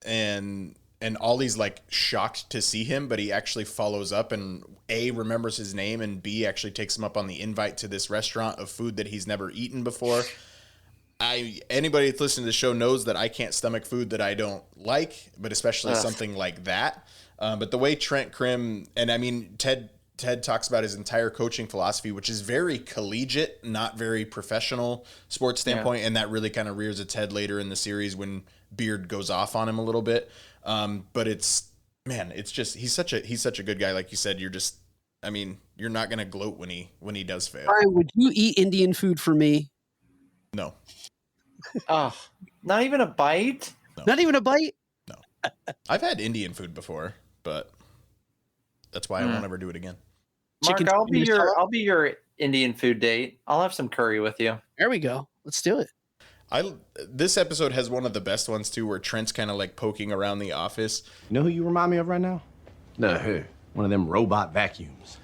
B: and Ollie's like shocked to see him, but he actually follows up and A, remembers his name, and B, actually takes him up on the invite to this restaurant of food that he's never eaten before. Anybody that's listening to the show knows that I can't stomach food that I don't like, but especially something like that. But the way Trent Crimm, and I mean, Ted talks about his entire coaching philosophy, which is very collegiate, not very professional sports standpoint. And that really kind of rears its head later in the series when Beard goes off on him a little bit. But it's just, he's such a good guy. Like you said, you're not going to gloat when he does fail.
I: Bryan, would you eat Indian food for me?
B: No.
A: Oh, not even a bite?
B: No.
I: Not even a bite?
B: No. I've had Indian food before, but that's why I won't ever do it again.
A: Mark, I'll be your Indian food date. I'll have some curry with you.
I: There we go. Let's do it.
B: This episode has one of the best ones too, where Trent's kind of like poking around the office.
C: You know who you remind me of right now? No, who? One of them robot vacuums.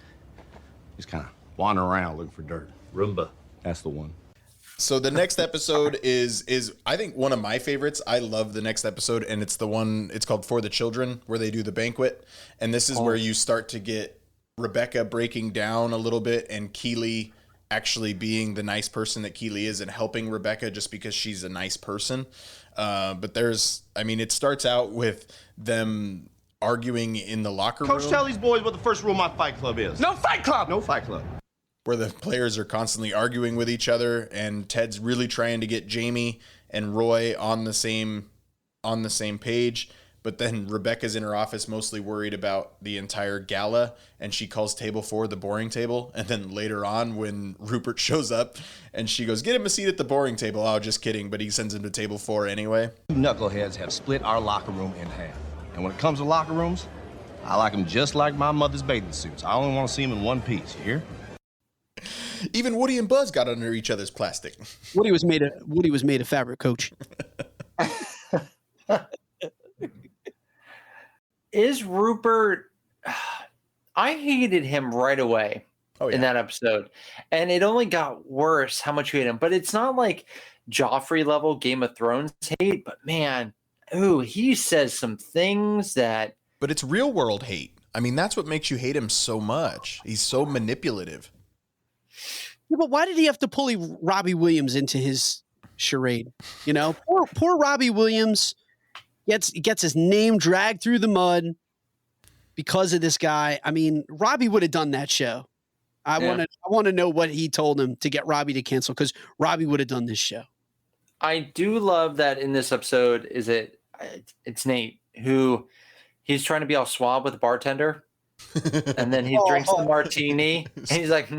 C: Just kind of wandering around looking for dirt. Roomba. That's the one.
B: So the next episode is I think one of my favorites. I love the next episode, and it's called For the Children, where they do the banquet. And this is where you start to get Rebecca breaking down a little bit and Keeley actually being the nice person that Keeley is and helping Rebecca just because she's a nice person. But it starts out with them arguing in the locker room.
C: Coach, tell these boys what the first rule of my Fight Club is. No Fight Club! No Fight Club.
B: Where the players are constantly arguing with each other, and Ted's really trying to get Jamie and Roy on the same page. But then Rebecca's in her office mostly worried about the entire gala, and she calls table 4 the boring table. And then later on when Rupert shows up and she goes, get him a seat at the boring table. Oh, just kidding. But he sends him to table 4 anyway.
C: You knuckleheads have split our locker room in half. And when it comes to locker rooms, I like them just like my mother's bathing suits. I only want to see them in one piece, you hear?
B: Even Woody and Buzz got under each other's plastic.
I: Woody was made of fabric, Coach.
A: Is Rupert? I hated him right away in that episode, and it only got worse how much you hate him. But it's not like Joffrey level Game of Thrones hate. But man, he says some things that.
B: But it's real world hate. I mean, that's what makes you hate him so much. He's so manipulative.
I: Yeah, but why did he have to pull Robbie Williams into his charade? You know, poor Robbie Williams gets his name dragged through the mud because of this guy. I mean, Robbie would have done that show. I want to know what he told him to get Robbie to cancel, because Robbie would have done this show.
A: I do love that in this episode. It's Nate who he's trying to be all suave with the bartender. And then he drinks the martini and he's like,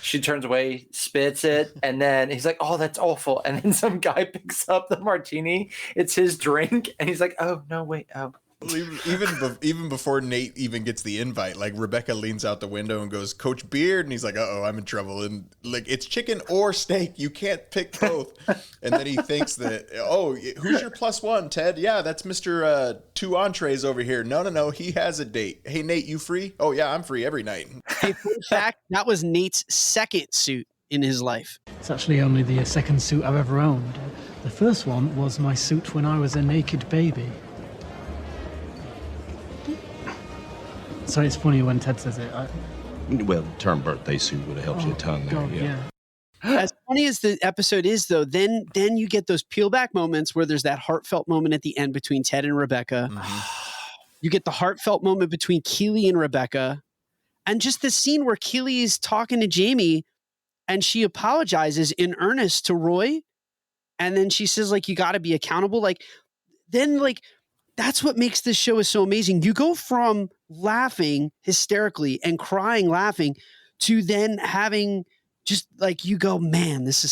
A: she turns away, spits it, and then he's like, oh, that's awful. And then some guy picks up the martini, it's his drink, and he's like, oh no, wait, oh.
B: Even before Nate even gets the invite, like Rebecca leans out the window and goes, Coach Beard, and he's like, uh-oh, I'm in trouble. And like, it's chicken or steak, you can't pick both. And then he thinks that, oh, who's your +1, Ted? Yeah, that's Mr. 2 entrees over here. No, he has a date. Hey, Nate, you free? Oh yeah, I'm free every night.
I: In fact, that was Nate's second suit in his life.
J: It's actually only the second suit I've ever owned. The first one was my suit when I was a naked baby. So it's funny when Ted says it.
C: Well, the term birthday suit would have helped you a ton there.
J: God, yeah.
I: As funny as the episode is, though, then you get those peel back moments where there's that heartfelt moment at the end between Ted and Rebecca. You get the heartfelt moment between Keely and Rebecca, and just this scene where Keely is talking to Jamie and she apologizes in earnest to Roy. And then she says, like, you got to be accountable. Like, then, like, that's what makes this show is so amazing. You go from laughing hysterically and crying laughing to then having just like, you go, man, this is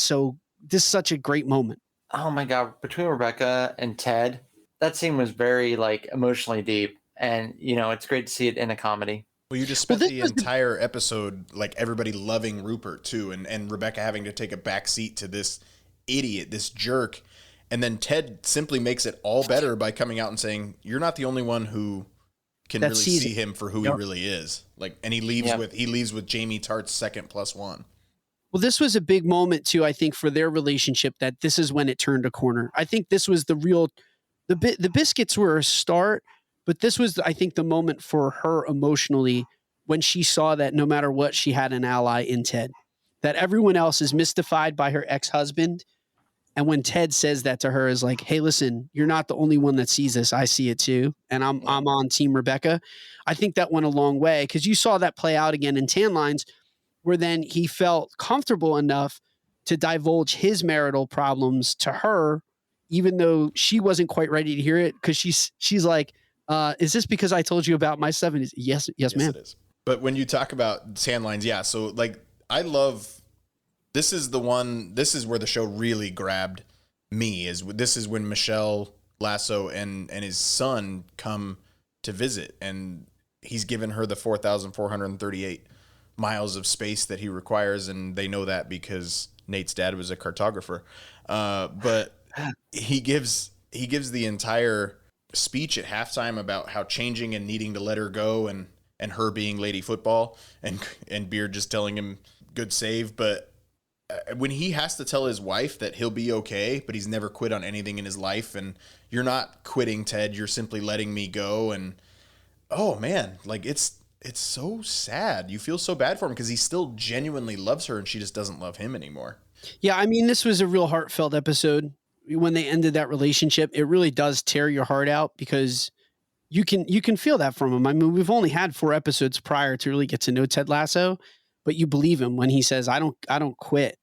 I: such a great moment.
A: Oh my God. Between Rebecca and Ted, that scene was very like emotionally deep. And, you know, it's great to see it in a comedy.
B: Well, you just spent the entire episode, like, everybody loving Rupert too. And Rebecca having to take a back seat to this idiot, this jerk. And then Ted simply makes it all better by coming out and saying, you're not the only one who can really see him for who he really is. Like, and he leaves with Jamie Tartt's second +1.
I: Well, this was a big moment too, I think, for their relationship, that this is when it turned a corner. I think this was the biscuits were a start, but this was, I think, the moment for her emotionally when she saw that no matter what, she had an ally in Ted, that everyone else is mystified by her ex-husband. And when Ted says that to her, is like, hey, listen, you're not the only one that sees this. I see it too. And I'm on Team Rebecca. I think that went a long way, because you saw that play out again in Tan Lines, where then he felt comfortable enough to divulge his marital problems to her, even though she wasn't quite ready to hear it, because she's like, is this because I told you about my stuff? And yes, ma'am.
B: It is. But when you talk about Tan Lines, yeah, so like, I love... This is where the show really grabbed me. This is when Michelle Lasso and his son come to visit, and he's given her the 4,438 miles of space that he requires, and they know that because Nate's dad was a cartographer. But he gives the entire speech at halftime about how changing and needing to let her go, and her being Lady Football, and Beard just telling him good save, but when he has to tell his wife that he'll be okay, but he's never quit on anything in his life, and you're not quitting, Ted, you're simply letting me go. And oh man, like it's so sad. You feel so bad for him because he still genuinely loves her and she just doesn't love him anymore.
I: Yeah. I mean, this was a real heartfelt episode. When they ended that relationship, it really does tear your heart out, because you can feel that from him. I mean, we've only had 4 episodes prior to really get to know Ted Lasso, but you believe him when he says, I don't quit.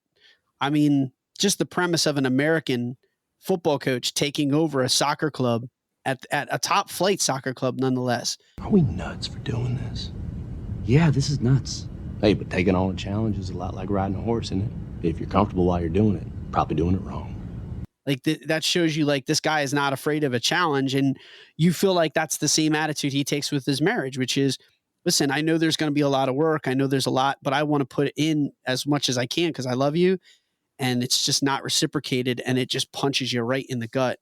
I: I mean, just the premise of an American football coach taking over a soccer club at a top flight soccer club, nonetheless.
C: Are we nuts for doing this? Yeah, this is nuts. Hey, but taking on a challenge is a lot like riding a horse, isn't it? If you're comfortable while you're doing it, probably doing it wrong.
I: Like that shows you, like, this guy is not afraid of a challenge, and you feel like that's the same attitude he takes with his marriage, which is, listen, I know there's going to be a lot of work. I know there's a lot, but I want to put in as much as I can because I love you. And it's just not reciprocated, and it just punches you right in the gut.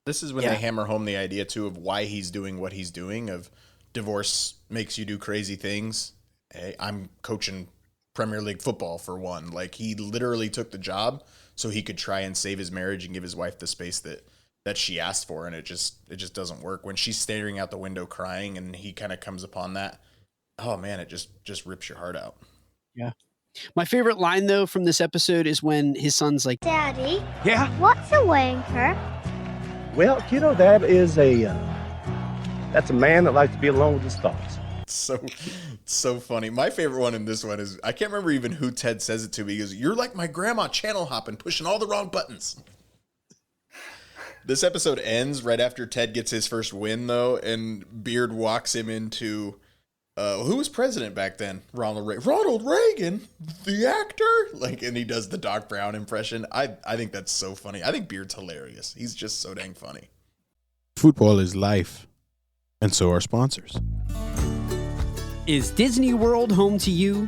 B: This is when they hammer home the idea too of why he's doing what he's doing, of divorce makes you do crazy things. Hey, I'm coaching Premier League football for one. Like, he literally took the job so he could try and save his marriage and give his wife the space that she asked for. And it just doesn't work. When she's staring out the window crying and he kind of comes upon that, oh man, it just rips your heart out.
I: Yeah. My favorite line, though, from this episode is when his son's like,
S: Daddy?
C: Yeah?
S: What's a wanker?
C: Well, kiddo, that's a man that likes to be alone with his thoughts.
B: So funny. My favorite one in this one is, I can't remember even who Ted says it to, but he goes, you're like my grandma channel hopping, pushing all the wrong buttons. This episode ends right after Ted gets his first win, though, and Beard walks him into... who was president back then? Ronald Reagan, the actor? Like, and he does the Doc Brown impression. I think that's so funny. I think Beard's hilarious. He's just so dang funny. Football is life, and so are sponsors.
I: Is Disney World home to you?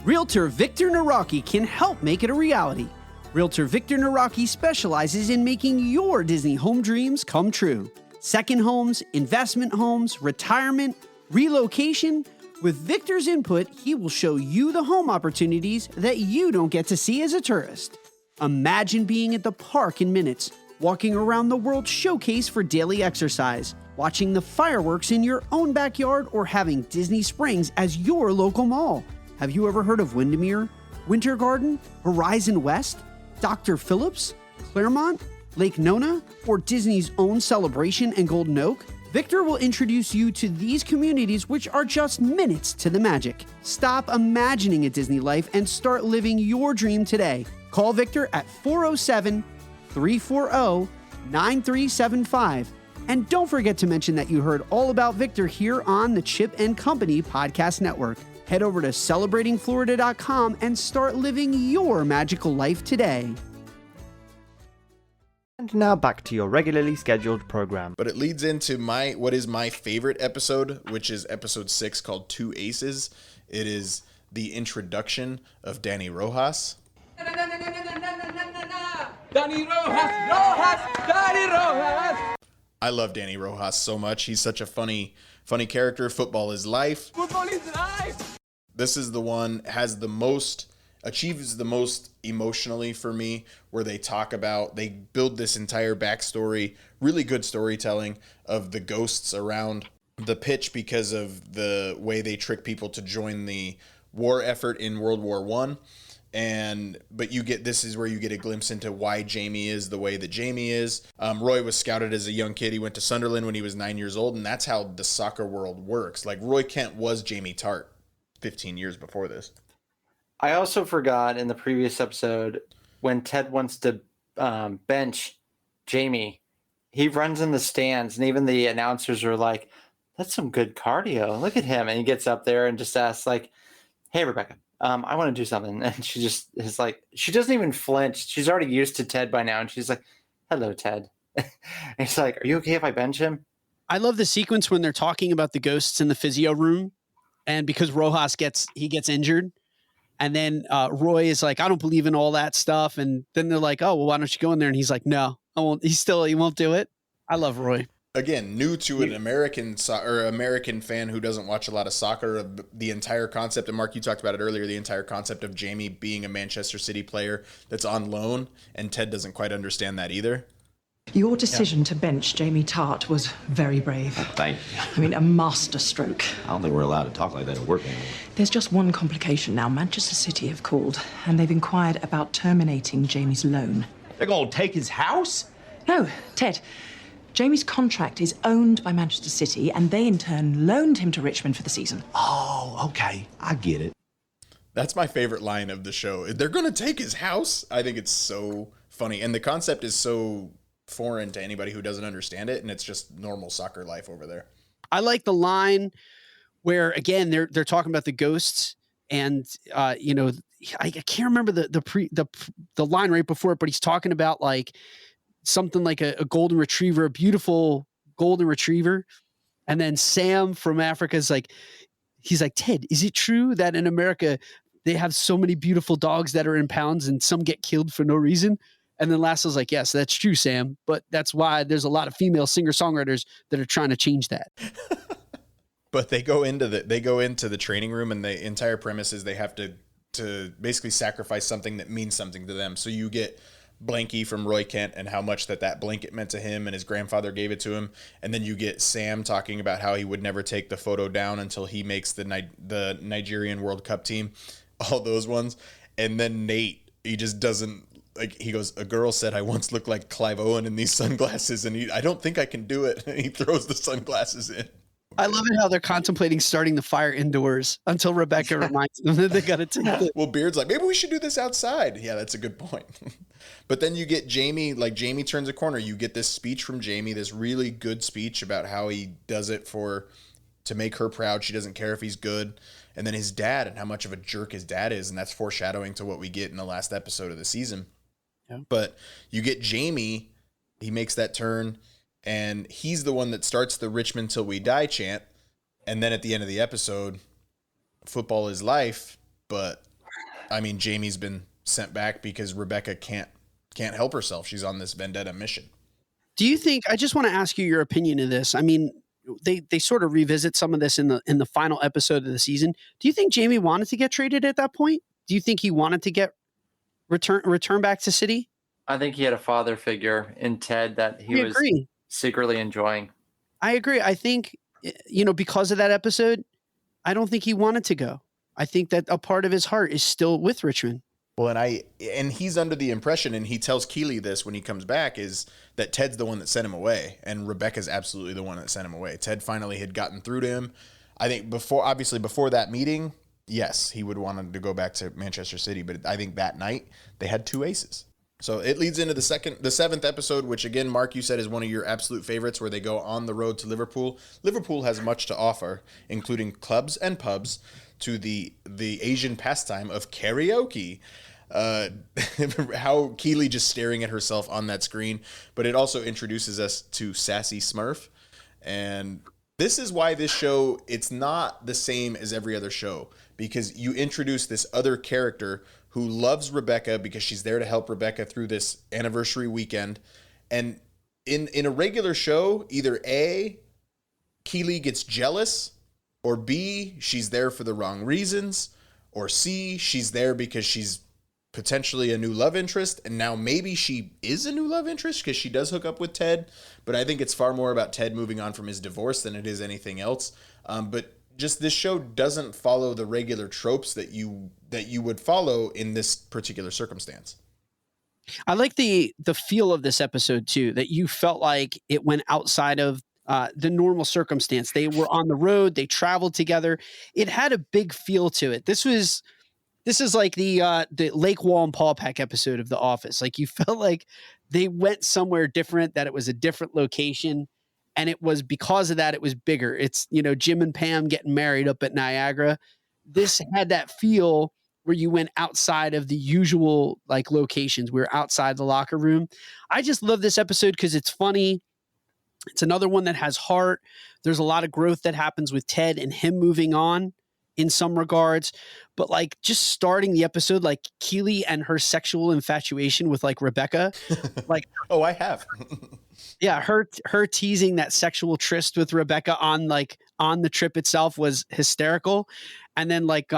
I: Realtor Victor Naraki can help make it a reality. Realtor Victor Naraki specializes in making your Disney home dreams come true. Second homes, investment homes, retirement, relocation. With Victor's input, he will show you the home opportunities that you don't get to see as a tourist. Imagine being at the park in minutes, walking around the World Showcase for daily exercise, watching the fireworks in your own backyard, or having Disney Springs as your local mall. Have you ever heard of Windermere, Winter Garden, Horizon West, Dr. Phillips, Claremont, Lake Nona, or Disney's own Celebration and Golden Oak? Victor will introduce you to these communities, which are just minutes to the magic. Stop imagining a Disney life and start living your dream today. Call Victor at 407-340-9375. And don't forget to mention that you heard all about Victor here on the Chip and Company Podcast Network. Head over to celebratingflorida.com and start living your magical life today.
S: And now back to your regularly scheduled program.
B: But it leads into what is my favorite episode, which is episode 6 called Two Aces. It is the introduction of Danny Rojas.
H: Danny Rojas! Danny Rojas!
B: I love Danny Rojas so much. He's such a funny character. Football is life.
H: Football is life!
B: This is the one achieves the most emotionally for me, where they build this entire backstory, really good storytelling of the ghosts around the pitch because of the way they trick people to join the war effort in World War I. But this is where you get a glimpse into why Jamie is the way that Jamie is. Roy was scouted as a young kid. He went to Sunderland when he was 9 years old, and that's how the soccer world works. Like, Roy Kent was Jamie Tart 15 years before this.
A: I also forgot in the previous episode when Ted wants to bench Jamie, he runs in the stands, and even the announcers are like, "That's some good cardio. Look at him." And he gets up there and just asks, like, "Hey, Rebecca, I want to do something." And she just is like, she doesn't even flinch. She's already used to Ted by now, and she's like, "Hello, Ted." And he's like, "Are you okay if I bench him?"
I: I love the sequence when they're talking about the ghosts in the physio room, and because Rojas gets injured. And then Roy is like, "I don't believe in all that stuff." And then they're like, "Oh, well, why don't you go in there?" And he's like, "No, I won't." He won't do it. I love Roy.
B: Again, new to an American fan who doesn't watch a lot of soccer, the entire concept, and Mark, you talked about it earlier, the entire concept of Jamie being a Manchester City player that's on loan, and Ted doesn't quite understand that either.
M: Your decision to bench Jamie Tart was very brave.
C: Thank you.
M: I mean, a master stroke.
C: I don't think we're allowed to talk like that at work anymore.
M: There's just one complication now. Manchester City have called, and they've inquired about terminating Jamie's loan.
C: They're going to take his house?
M: No, Ted. Jamie's contract is owned by Manchester City, and they in turn loaned him to Richmond for the season.
C: Oh, okay. I get it.
B: That's my favorite line of the show. They're going to take his house? I think it's so funny. And the concept is so foreign to anybody who doesn't understand it, and it's just normal soccer life over there.
I: I like the line where, again, they're talking about the ghosts, and I can't remember the line right before it, but he's talking about like something like a golden retriever, a beautiful golden retriever, and then Sam from Africa is like, he's like, "Ted, is it true that in America they have so many beautiful dogs that are in pounds and some get killed for no reason?" And then Lasso's like, "Yes, that's true, Sam, but that's why there's a lot of female singer-songwriters that are trying to change that."
B: But they go into the training room, and the entire premise is they have to basically sacrifice something that means something to them. So you get Blanky from Roy Kent and how much that blanket meant to him, and his grandfather gave it to him. And then you get Sam talking about how he would never take the photo down until he makes the Nigerian World Cup team, all those ones. And then Nate, he just doesn't, like, he goes, "A girl said I once looked like Clive Owen in these sunglasses, and I don't think I can do it." And he throws the sunglasses in.
I: I love it how they're contemplating starting the fire indoors until Rebecca reminds them that they got to take it.
B: Well, Beard's like, "Maybe we should do this outside." Yeah, that's a good point. But then you get Jamie, like Jamie turns a corner. You get this speech from Jamie, this really good speech about how he does it to make her proud. She doesn't care if he's good. And then his dad, and how much of a jerk his dad is. And that's foreshadowing to what we get in the last episode of the season. Yeah. But you get Jamie, he makes that turn, and he's the one that starts the "Richmond till we die" chant. And then at the end of the episode, football is life. But I mean, Jamie's been sent back because Rebecca can't help herself. She's on this vendetta mission.
I: Do you think, I just want to ask you your opinion of this. I mean, they sort of revisit some of this in the final episode of the season. Do you think Jamie wanted to get traded at that point? Do you think he wanted to get return back to City?
A: I think he had a father figure in Ted that he was secretly enjoying.
I: I agree. I think, because of that episode, I don't think he wanted to go. I think that a part of his heart is still with Richmond.
B: Well, and he's under the impression, and he tells Keeley this when he comes back, is that Ted's the one that sent him away, and Rebecca's absolutely the one that sent him away. Ted finally had gotten through to him. I think before that meeting, yes, he would want to go back to Manchester City, but I think that night they had two aces. So it leads into the 7th episode, which again, Mark, you said is one of your absolute favorites, where they go on the road to Liverpool. Liverpool has much to offer, including clubs and pubs, to the Asian pastime of karaoke. How Keely just staring at herself on that screen, but it also introduces us to Sassy Smurf. And this is why this show, it's not the same as every other show, because you introduce this other character who loves Rebecca because she's there to help Rebecca through this anniversary weekend. And in a regular show, either A, Keely gets jealous, or B, she's there for the wrong reasons, or C, she's there because she's potentially a new love interest, and now maybe she is a new love interest because she does hook up with Ted. But I think it's far more about Ted moving on from his divorce than it is anything else. But just this show doesn't follow the regular tropes that you would follow in this particular circumstance.
I: I like the feel of this episode too, that you felt like it went outside of the normal circumstance. They were on the road, they traveled together. It had a big feel to it. This is like the Lake Wallenpaupack episode of The Office. Like, you felt like they went somewhere different, that it was a different location. And it was because of that, it was bigger. It's, Jim and Pam getting married up at Niagara. This had that feel where you went outside of the usual like locations. We were outside the locker room. I just love this episode because it's funny. It's another one that has heart. There's a lot of growth that happens with Ted and him moving on in some regards, but like just starting the episode, like Keely and her sexual infatuation with like Rebecca, like,
B: oh, I have.
I: Yeah, her teasing that sexual tryst with Rebecca on the trip itself was hysterical. And then like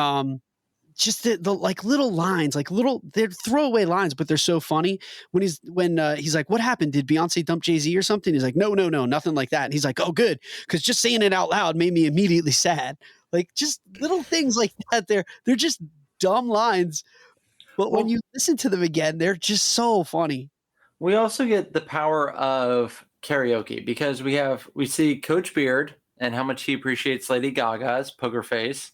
I: just the like little lines, like they're throwaway lines, but they're so funny. When he's like, what happened? Did Beyonce dump Jay-Z or something? He's like, no, nothing like that. And he's like, oh, good, because just saying it out loud made me immediately sad. Like, just little things like that. They're just dumb lines, but when you listen to them again, they're just so funny.
A: We also get the power of karaoke because we see Coach Beard and how much he appreciates Lady Gaga's Poker Face.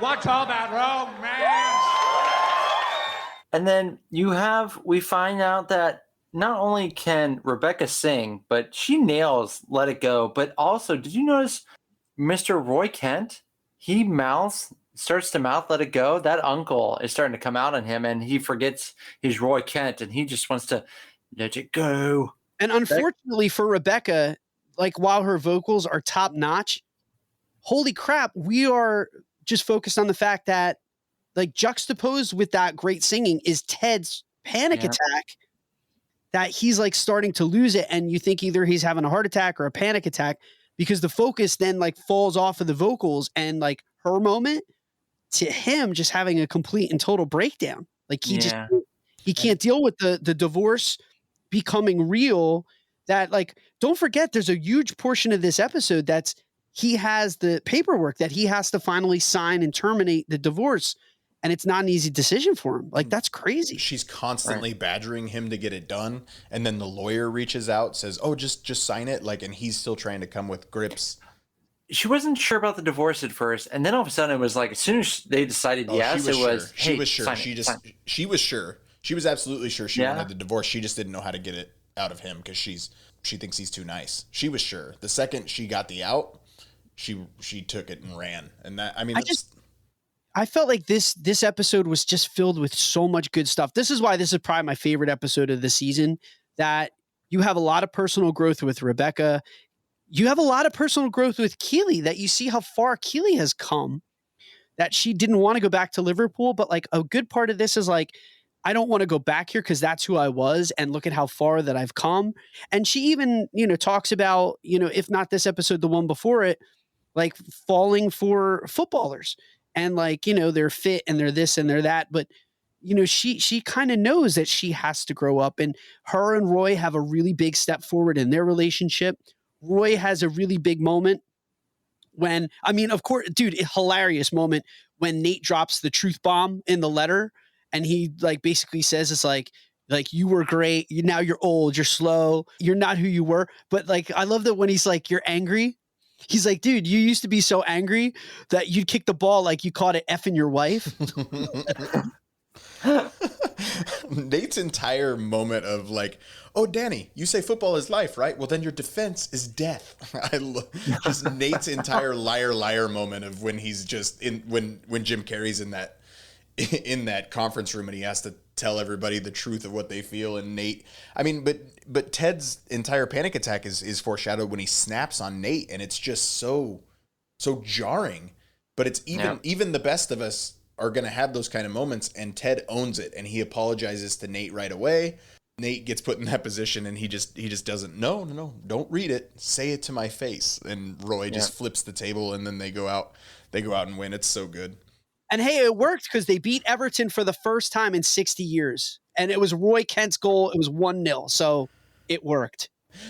H: Watch all that romance.
A: And then we find out that not only can Rebecca sing, but she nails Let It Go. But also, did you notice Mr. Roy Kent? He starts to mouth Let It Go. That uncle is starting to come out on him, and he forgets he's Roy Kent, and he just wants to let it go.
I: And unfortunately for Rebecca, like, while her vocals are top notch, holy crap, we are just focused on the fact that, like, juxtaposed with that great singing is Ted's panic attack, that he's like starting to lose it. And you think either he's having a heart attack or a panic attack, because the focus then like falls off of the vocals, and like her moment to him just having a complete and total breakdown. Like he can't deal with the divorce becoming real. That, like, don't forget, there's a huge portion of this episode that's he has the paperwork that he has to finally sign and terminate the divorce. And it's not an easy decision for him. Like, that's crazy.
B: She's constantly badgering him to get it done. And then the lawyer reaches out, says, oh, just sign it. Like, and he's still trying to come with grips.
A: She wasn't sure about the divorce at first. And then all of a sudden it was like, as soon as they decided yes, it was,
B: she was sure. She was sure. She was absolutely sure she wanted the divorce. She just didn't know how to get it out of him because she thinks he's too nice. She was sure. The second she got the out, she took it and ran. And that, I mean,
I: I felt like this episode was just filled with so much good stuff. This is why this is probably my favorite episode of the season, that you have a lot of personal growth with Rebecca. You have a lot of personal growth with Keely, that you see how far Keely has come, that she didn't want to go back to Liverpool. But like, a good part of this is like, I don't want to go back here because that's who I was, and look at how far that I've come. And she even, talks about, if not this episode, the one before it, like falling for footballers. And like, they're fit and they're this and they're that. But, she kind of knows that she has to grow up. And her and Roy have a really big step forward in their relationship. Roy has a really big moment when, of course, dude, a hilarious moment when Nate drops the truth bomb in the letter, and he like basically says it's like you were great, now you're old, you're slow, you're not who you were. But like I love that when he's like, you're angry. He's like, dude, you used to be so angry that you'd kick the ball like you caught it effing your wife.
B: Nate's entire moment of like, oh, Danny, you say football is life, right? Well, then your defense is death. Just Nate's entire liar moment of when he's just when Jim Carrey's in that conference room and he has to tell everybody the truth of what they feel. And Nate, I mean, but Ted's entire panic attack is foreshadowed when he snaps on Nate, and it's just so jarring. But it's even the best of us are going to have those kind of moments, and Ted owns it, and he apologizes to Nate right away. Nate gets put in that position, and he just doesn't, no, don't read it, say it to my face. And Roy just flips the table, and then they go out and win. It's so good.
I: And hey, it worked because they beat Everton for the first time in 60 years. And it was Roy Kent's goal. It was 1-0. So it worked.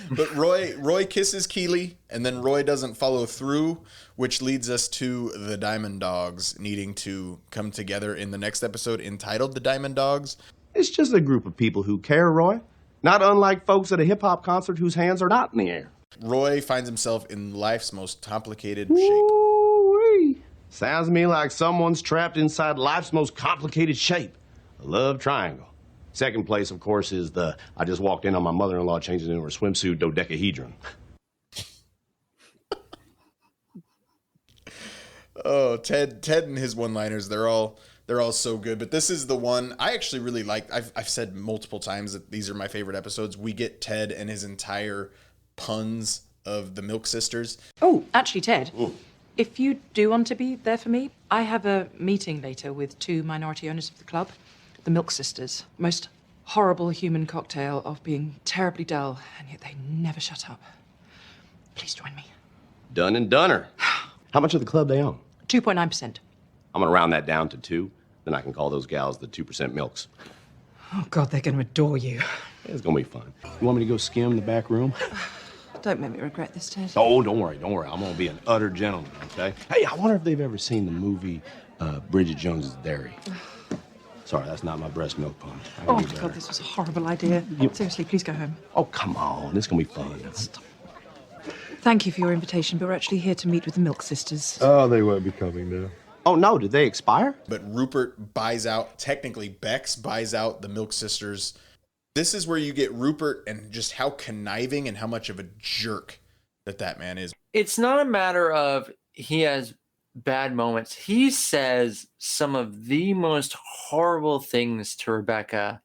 B: But Roy kisses Keeley, and then Roy doesn't follow through, which leads us to the Diamond Dogs needing to come together in the next episode entitled The Diamond Dogs.
C: It's just a group of people who care, Roy. Not unlike folks at a hip-hop concert whose hands are not in the air.
B: Roy finds himself in life's most complicated shape.
C: Ooh-wee. Sounds to me like someone's trapped inside life's most complicated shape. A love triangle. Second place, of course, is the I just walked in on my mother-in-law changing into her swimsuit dodecahedron.
B: Oh, Ted and his one-liners, they're all so good. But this is the one I actually really like. I've said multiple times that these are my favorite episodes. We get Ted and his entire puns of the Milk Sisters.
M: Oh, actually, Ted,
C: Ooh.
M: if you do want to be there for me, I have a meeting later with 2 minority owners of the club, the Milk Sisters. Most horrible human cocktail of being terribly dull, and yet they never shut up. Please join me.
C: Done and doneer. How much of the club they own?
M: 2.9%.
C: I'm going to round that down to 2. Then I can call those gals the 2% milks.
M: Oh, God, they're going to adore you.
C: It's going to be fun. You want me to go skim the back room?
M: Don't make me regret this, Ted.
C: Oh, don't worry. I'm going to be an utter gentleman, okay? Hey, I wonder if they've ever seen the movie Bridget Jones's Dairy. Sorry, that's not my breast milk pun.
M: Oh, my God, this was a horrible idea. Seriously, please go home.
C: Oh, come on. This is going to be fun.
M: Stop. Thank you for your invitation, but we're actually here to meet with the Milk Sisters.
C: Oh, they won't be coming now. Oh, no. Did they expire?
B: But Rupert buys out, technically Bex buys out the Milk Sisters. This is where you get Rupert and just how conniving and how much of a jerk that man is.
A: It's not a matter of he has bad moments. He says some of the most horrible things to Rebecca.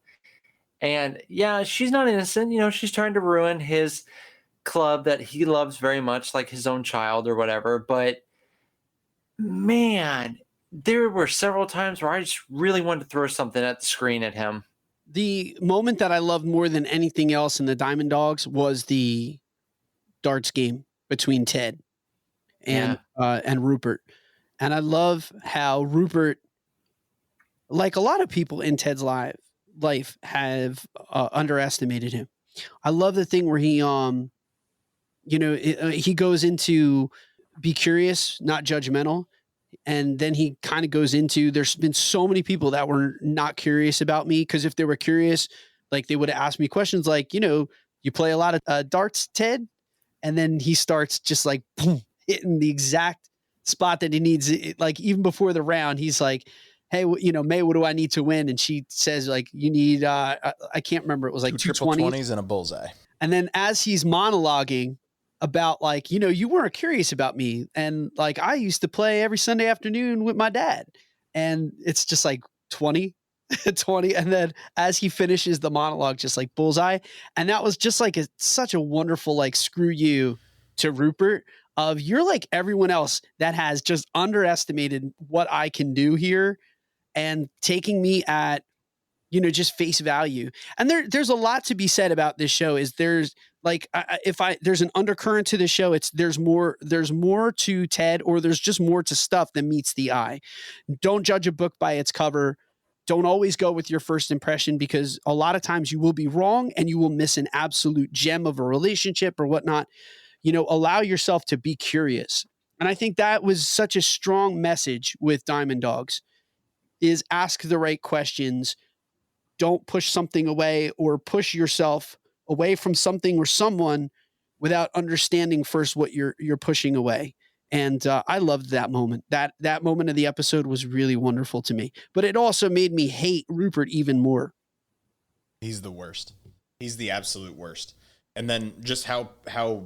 A: And yeah, she's not innocent. You know, she's trying to ruin his club that he loves very much, like his own child or whatever. But man, there were several times where I just really wanted to throw something at the screen at him.
I: The moment that I loved more than anything else in the Diamond Dogs was the darts game between Ted and Rupert. And I love how Rupert, like a lot of people in Ted's life, have underestimated him. I love the thing where he, he goes into be curious, not judgmental. And then he kind of goes into, there's been so many people that were not curious about me, because if they were curious, like they would have asked me questions like, you play a lot of darts, Ted? And then he starts just like boom, hitting the exact spot that he needs. Like even before the round, he's like, hey, May, what do I need to win? And she says like, you need, I can't remember. It was like 2
B: triple 20s and a bullseye.
I: And then as he's monologuing about like, you weren't curious about me. And like, I used to play every Sunday afternoon with my dad. And it's just like 20. And then as he finishes the monologue, just like bullseye. And that was just like such a wonderful, like, screw you to Rupert of you're like everyone else that has just underestimated what I can do here and taking me at, just face value. And there's a lot to be said about this show. Is there's like, there's an undercurrent to the show. There's more to Ted, or there's just more to stuff than meets the eye. Don't judge a book by its cover. Don't always go with your first impression, because a lot of times you will be wrong and you will miss an absolute gem of a relationship or whatnot. Allow yourself to be curious. And I think that was such a strong message with Diamond Dogs, is ask the right questions. Don't push something away or push yourself away from something or someone without understanding first what you're pushing away. And I loved that moment. That moment of the episode was really wonderful to me. But it also made me hate Rupert even more.
B: He's the worst. He's the absolute worst. And then just how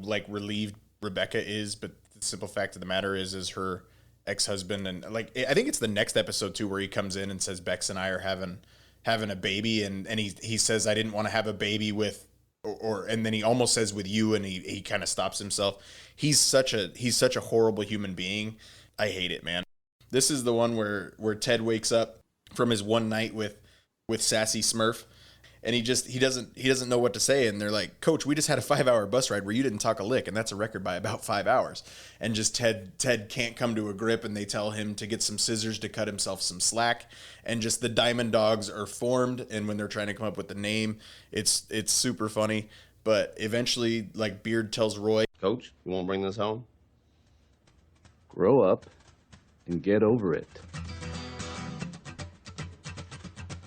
B: like relieved Rebecca is, but the simple fact of the matter is her ex-husband, and like I think it's the next episode too where he comes in and says Bex and I are having a baby, and he says I didn't want to have a baby with or and then he almost says with you, and he kind of stops himself. He's such a horrible human being. I hate it, man. This is the one where Ted wakes up from his one night with Sassy Smurf, and he doesn't know what to say, and they're like, Coach, we just had a 5-hour bus ride where you didn't talk a lick, and that's a record by about 5 hours. And just Ted can't come to a grip, and they tell him to get some scissors to cut himself some slack, and just the Diamond Dogs are formed, and when they're trying to come up with the name, it's super funny. But eventually, like, Beard tells Roy,
C: Coach, you won't bring this home? Grow up and get over it.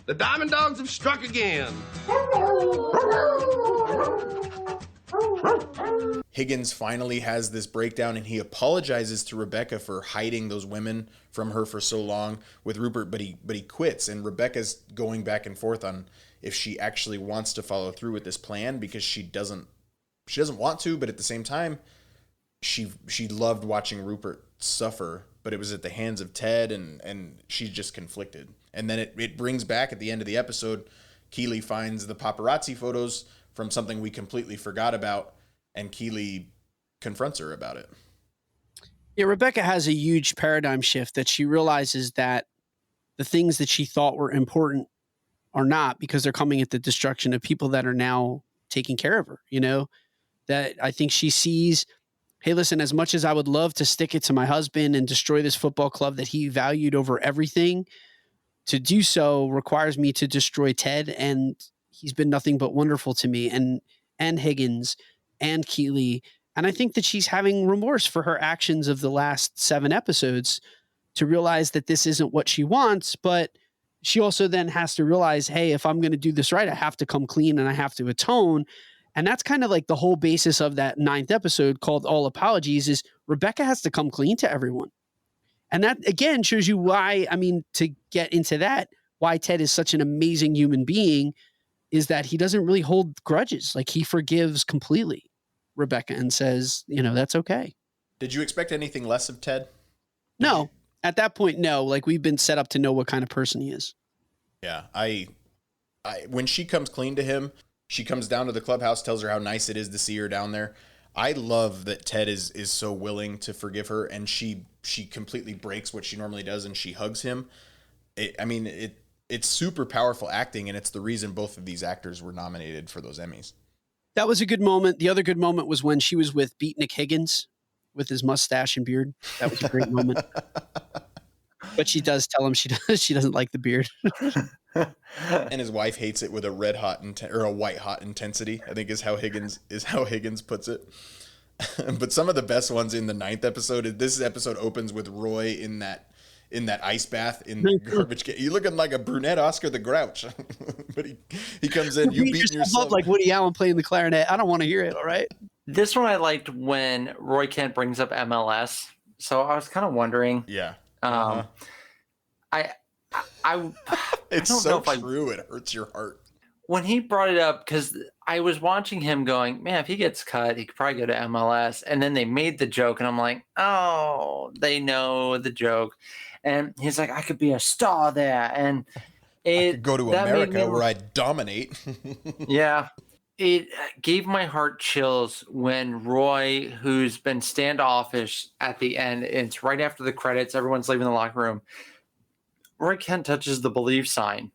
C: The Diamond Dogs have struck again.
B: Higgins finally has this breakdown, and he apologizes to Rebecca for hiding those women from her for so long with Rupert, but he quits, and Rebecca's going back and forth on if she actually wants to follow through with this plan, because she doesn't want to, but at the same time she loved watching Rupert suffer, but it was at the hands of Ted, and she's just conflicted. And then it brings back at the end of the episode, Keeley finds the paparazzi photos from something we completely forgot about, and Keeley confronts her about it.
I: Yeah, Rebecca has a huge paradigm shift that she realizes that the things that she thought were important are not, because they're coming at the destruction of people that are now taking care of her. You know, that I think she sees, hey, listen, as much as I would love to stick it to my husband and destroy this football club that he valued over everything, to do so requires me to destroy Ted, and he's been nothing but wonderful to me, and Higgins and Keeley. And I think that she's having remorse for her actions of the last 7 episodes, to realize that this isn't what she wants, but she also then has to realize, hey, if I'm going to do this right, I have to come clean and I have to atone. And that's kind of like the whole basis of that 9th episode called All Apologies, is Rebecca has to come clean to everyone. And that, again, shows you why, I mean, to get into that, why Ted is such an amazing human being, is that he doesn't really hold grudges. Like, he forgives completely Rebecca and says, you know, that's okay.
B: Did you expect anything less of Ted?
I: No. At that point, no. Like, we've been set up to know what kind of person he is.
B: Yeah. I when she comes clean to him, she comes down to the clubhouse, tells her how nice it is to see her down there. I love that Ted is so willing to forgive her, and she completely breaks what she normally does, and she hugs him. It's super powerful acting, and it's the reason both of these actors were nominated for those Emmys.
I: That was a good moment. The other good moment was when she was with Beatnik Higgins with his mustache and beard. That was a great moment. But she does tell him she doesn't like the beard.
B: And his wife hates it with a red hot or a white hot intensity, I think is how Higgins puts it. But some of the best ones in the 9th episode, this episode opens with Roy in that ice bath in the garbage can. You're looking like a brunette Oscar the Grouch. But he comes in, you beating yourself
I: up like Woody Allen playing the clarinet. I don't want to hear it, all right?
A: This one I liked when Roy Kent brings up MLS. So I was kind of wondering.
B: Yeah. It's so true. It hurts your heart.
A: When he brought it up, because I was watching him going, man, if he gets cut, he could probably go to MLS. And then they made the joke, and I'm like, oh, they know the joke. And he's like, I could be a star there. And
B: I could go to America where I dominate.
A: Yeah. It gave my heart chills when Roy, who's been standoffish at the end, it's right after the credits, everyone's leaving the locker room. Roy Kent touches the believe sign,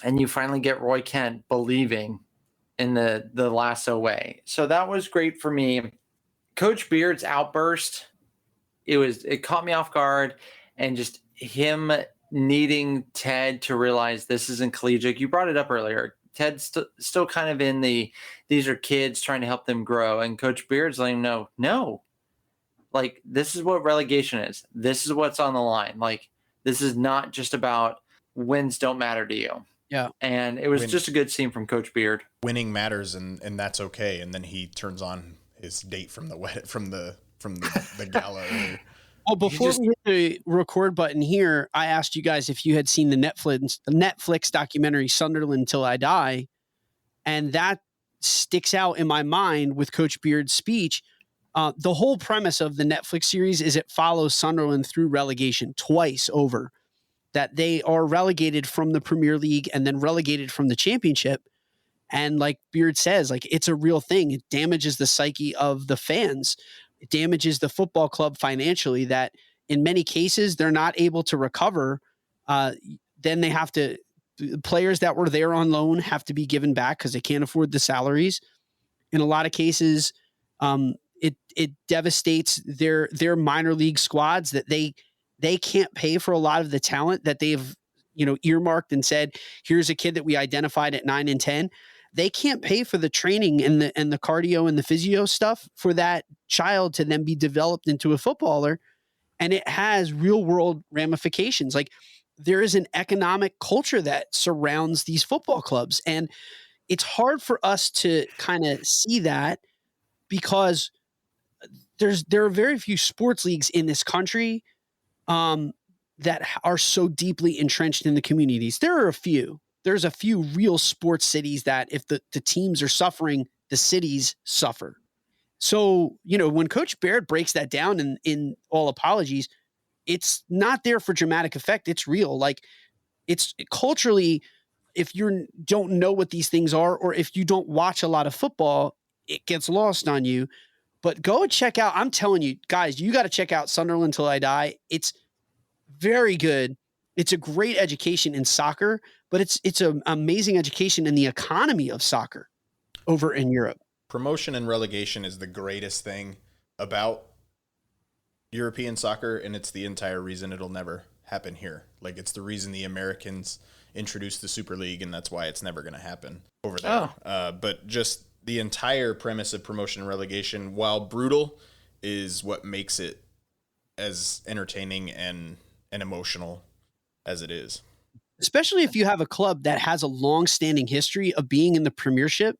A: and you finally get Roy Kent believing in the Lasso way. So that was great for me. Coach Beard's outburst, it caught me off guard, and just him needing Ted to realize this isn't collegiate. You brought it up earlier. Ted's still kind of in these are kids trying to help them grow, and Coach Beard's letting him know, no, like, this is what relegation is. This is what's on the line. Like, this is not just about wins don't matter to you.
I: Yeah.
A: And it was just a good scene from Coach Beard.
B: Winning matters, and that's okay. And then he turns on his date from the gala.
I: Well, before we hit the record button here, I asked you guys if you had seen the Netflix documentary Sunderland Till I Die, and that sticks out in my mind with Coach Beard's speech. The whole premise of the Netflix series is it follows Sunderland through relegation twice over, that they are relegated from the Premier League and then relegated from the Championship. And like Beard says, like, it's a real thing. It damages the psyche of the fans. It damages the football club financially, that in many cases they're not able to recover. Then they have to, players that were there on loan have to be given back because they can't afford the salaries. In a lot of cases, it devastates their minor league squads, that they can't pay for a lot of the talent that they've, earmarked and said, here's a kid that we identified at 9 and 10. They can't pay for the training and the cardio and the physio stuff for that child to then be developed into a footballer. And it has real world ramifications. Like, there is an economic culture that surrounds these football clubs. And it's hard for us to kind of see that, because there are very few sports leagues in this country that are so deeply entrenched in the communities. There are a few. There's a few real sports cities that if the teams are suffering, the cities suffer. So, when Coach Beard breaks that down in all apologies, it's not there for dramatic effect. It's real. Like, it's culturally, if you don't know what these things are, or if you don't watch a lot of football, it gets lost on you. But go and check out, I'm telling you, guys, you got to check out Sunderland Till I Die. It's very good. It's a great education in soccer, but it's an amazing education in the economy of soccer over in Europe.
B: Promotion and relegation is the greatest thing about European soccer, and it's the entire reason it'll never happen here. Like, it's the reason the Americans introduced the Super League, and that's why it's never going to happen over there. But just the entire premise of promotion and relegation, while brutal, is what makes it as entertaining and emotional as it is.
I: Especially if you have a club that has a long-standing history of being in the Premiership,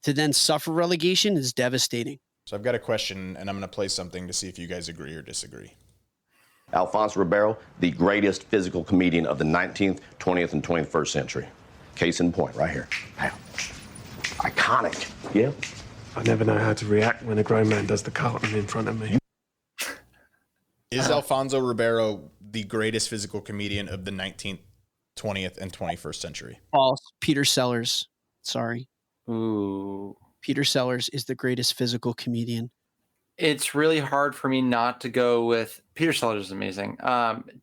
I: to then suffer relegation is devastating.
B: So I've got a question, and I'm going to play something to see if you guys agree or disagree.
C: Alfonso Ribeiro, the greatest physical comedian of the 19th, 20th, and 21st century. Case in point, right here. Bam. Iconic. Yeah.
Q: I never know how to react when a grown man does the Carlton in front of me.
B: Is Alfonso Ribeiro the greatest physical comedian of the 19th, 20th, and 21st century?
I: False. Peter Sellers. Sorry.
A: Ooh.
I: Peter Sellers is the greatest physical comedian.
A: It's really hard for me not to go with Peter Sellers is amazing.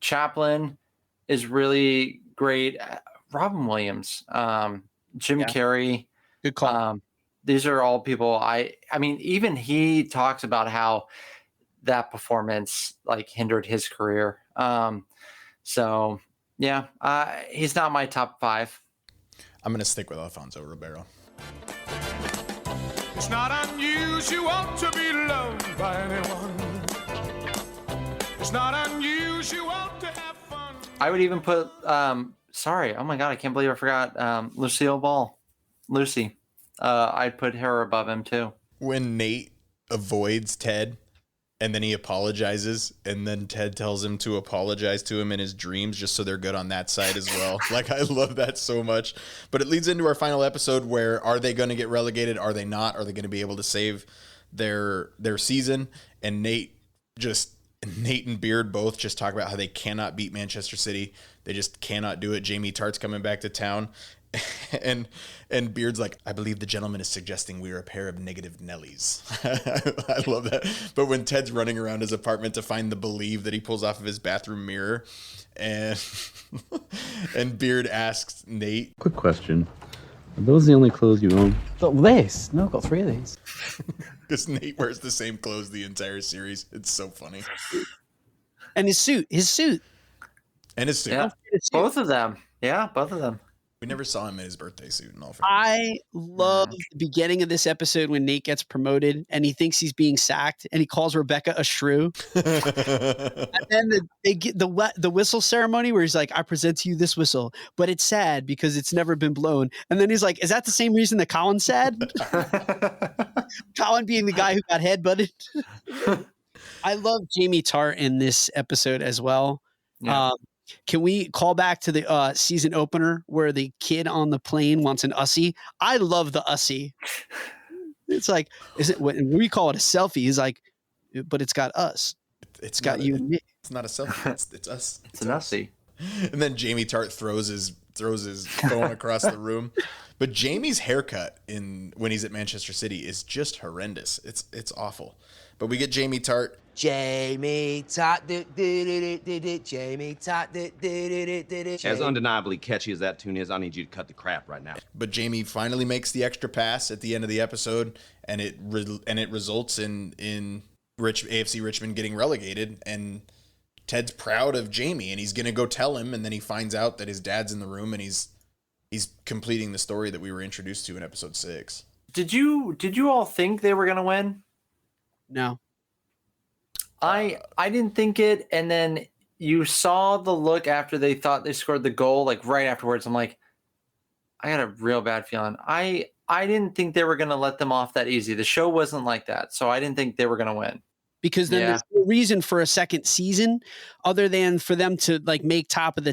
A: Chaplin is really great. Robin Williams, Jim Carrey.
I: Good call.
A: These are all people I mean, even he talks about how that performance like hindered his career. So yeah, he's not my top 5.
B: I'm going to stick with Alfonso Ribeiro.
H: It's not unusual to be loved by anyone. It's not unusual to have fun.
A: I would even put, sorry, oh my God, I can't believe I forgot Lucille Ball. Lucy. I'd put her above him too.
B: When Nate avoids Ted and then he apologizes, and then Ted tells him to apologize to him in his dreams just so they're good on that side as well. Like, I love that so much. But it leads into our final episode where, are they going to get relegated? Are they not? Are they going to be able to save their season? And Nate and Beard both just talk about how they cannot beat Manchester City. They just cannot do it. Jamie Tartt's coming back to town. And Beard's like, I believe the gentleman is suggesting we're a pair of negative Nellies. I love that. But when Ted's running around his apartment to find the Believe that he pulls off of his bathroom mirror, and Beard asks Nate,
T: quick question. Are those the only clothes you own?
J: This? No, I've got 3 of these.
B: Because Nate wears the same clothes the entire series. It's so funny.
I: And his suit.
B: And his suit.
A: Yeah, both of them. Yeah, both of them.
B: We never saw him in his birthday suit and all.
I: I love the beginning of this episode when Nate gets promoted and he thinks he's being sacked and he calls Rebecca a shrew. And then they get the whistle ceremony where he's like, I present to you this whistle, but it's sad because it's never been blown. And then he's like, is that the same reason that Colin's sad? Colin being the guy who got headbutted. I love Jamie Tart in this episode as well.
A: Yeah.
I: Can we call back to the season opener where the kid on the plane wants an Ussie? I love the Ussie. It's like, is it? We call it a selfie. He's like, but it's got us.
B: It's
I: got you and me.
B: It's not a selfie. It's us.
A: It's an Ussie.
B: And then Jamie Tart throws his phone across the room. But Jamie's haircut when he's at Manchester City is just horrendous. It's awful. But we get Jamie Tart.
P: Jamie Tart, Jamie Tart,
C: As undeniably catchy as that tune is, I need you to cut the crap right now.
B: But Jamie finally makes the extra pass at the end of the episode, and it results in AFC Richmond getting relegated. And Ted's proud of Jamie, and he's gonna go tell him. And then he finds out that his dad's in the room, and he's completing the story that we were introduced to in episode 6.
A: Did you all think they were gonna win?
I: No.
A: I didn't think it, and then you saw the look after they thought they scored the goal, like right afterwards. I'm like, I got a real bad feeling. I didn't think they were going to let them off that easy. The show wasn't like that, so I didn't think they were going to win.
I: Because then there's no reason for a second season other than for them to like make top of the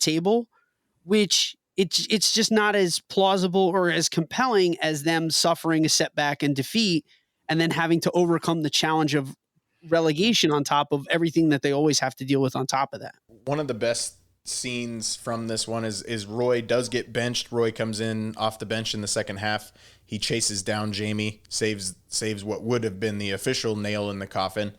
I: table, which it's just not as plausible or as compelling as them suffering a setback and defeat and then having to overcome the challenge of relegation on top of everything that they always have to deal with on top of that.
B: One of the best scenes from this one is Roy does get benched. Roy comes in off the bench in the second half. He chases down Jamie, saves what would have been the official nail in the coffin.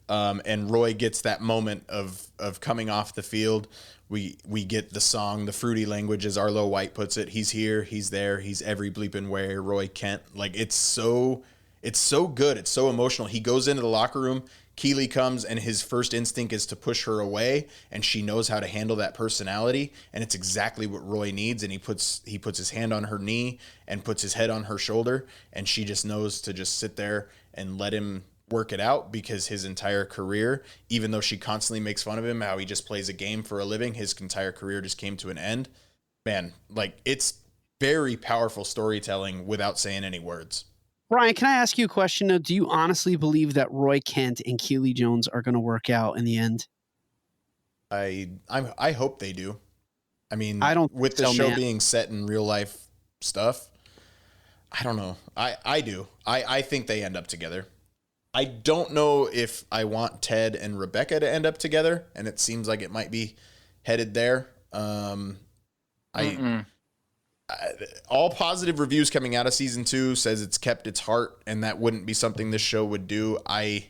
B: And Roy gets that moment of coming off the field. We get the song, the fruity language, as Arlo White puts it. He's here, he's there, he's every bleeping where, Roy Kent. Like, it's so good. It's so emotional. He goes into the locker room. Keely comes, and his first instinct is to push her away, and she knows how to handle that personality, and it's exactly what Roy needs. And he puts his hand on her knee and puts his head on her shoulder, and she just knows to just sit there and let him work it out, because his entire career, even though she constantly makes fun of him, how he just plays a game for a living, his entire career just came to an end. Man, like, it's very powerful storytelling without saying any words.
I: Bryan, can I ask you a question? Do you honestly believe that Roy Kent and Keely Jones are going to work out in the end?
B: I hope they do. I mean, with the show being set in real life stuff, I don't know. I do. I think they end up together. I don't know if I want Ted and Rebecca to end up together, and it seems like it might be headed there. All positive reviews coming out of season 2 says it's kept its heart, and that wouldn't be something this show would do. I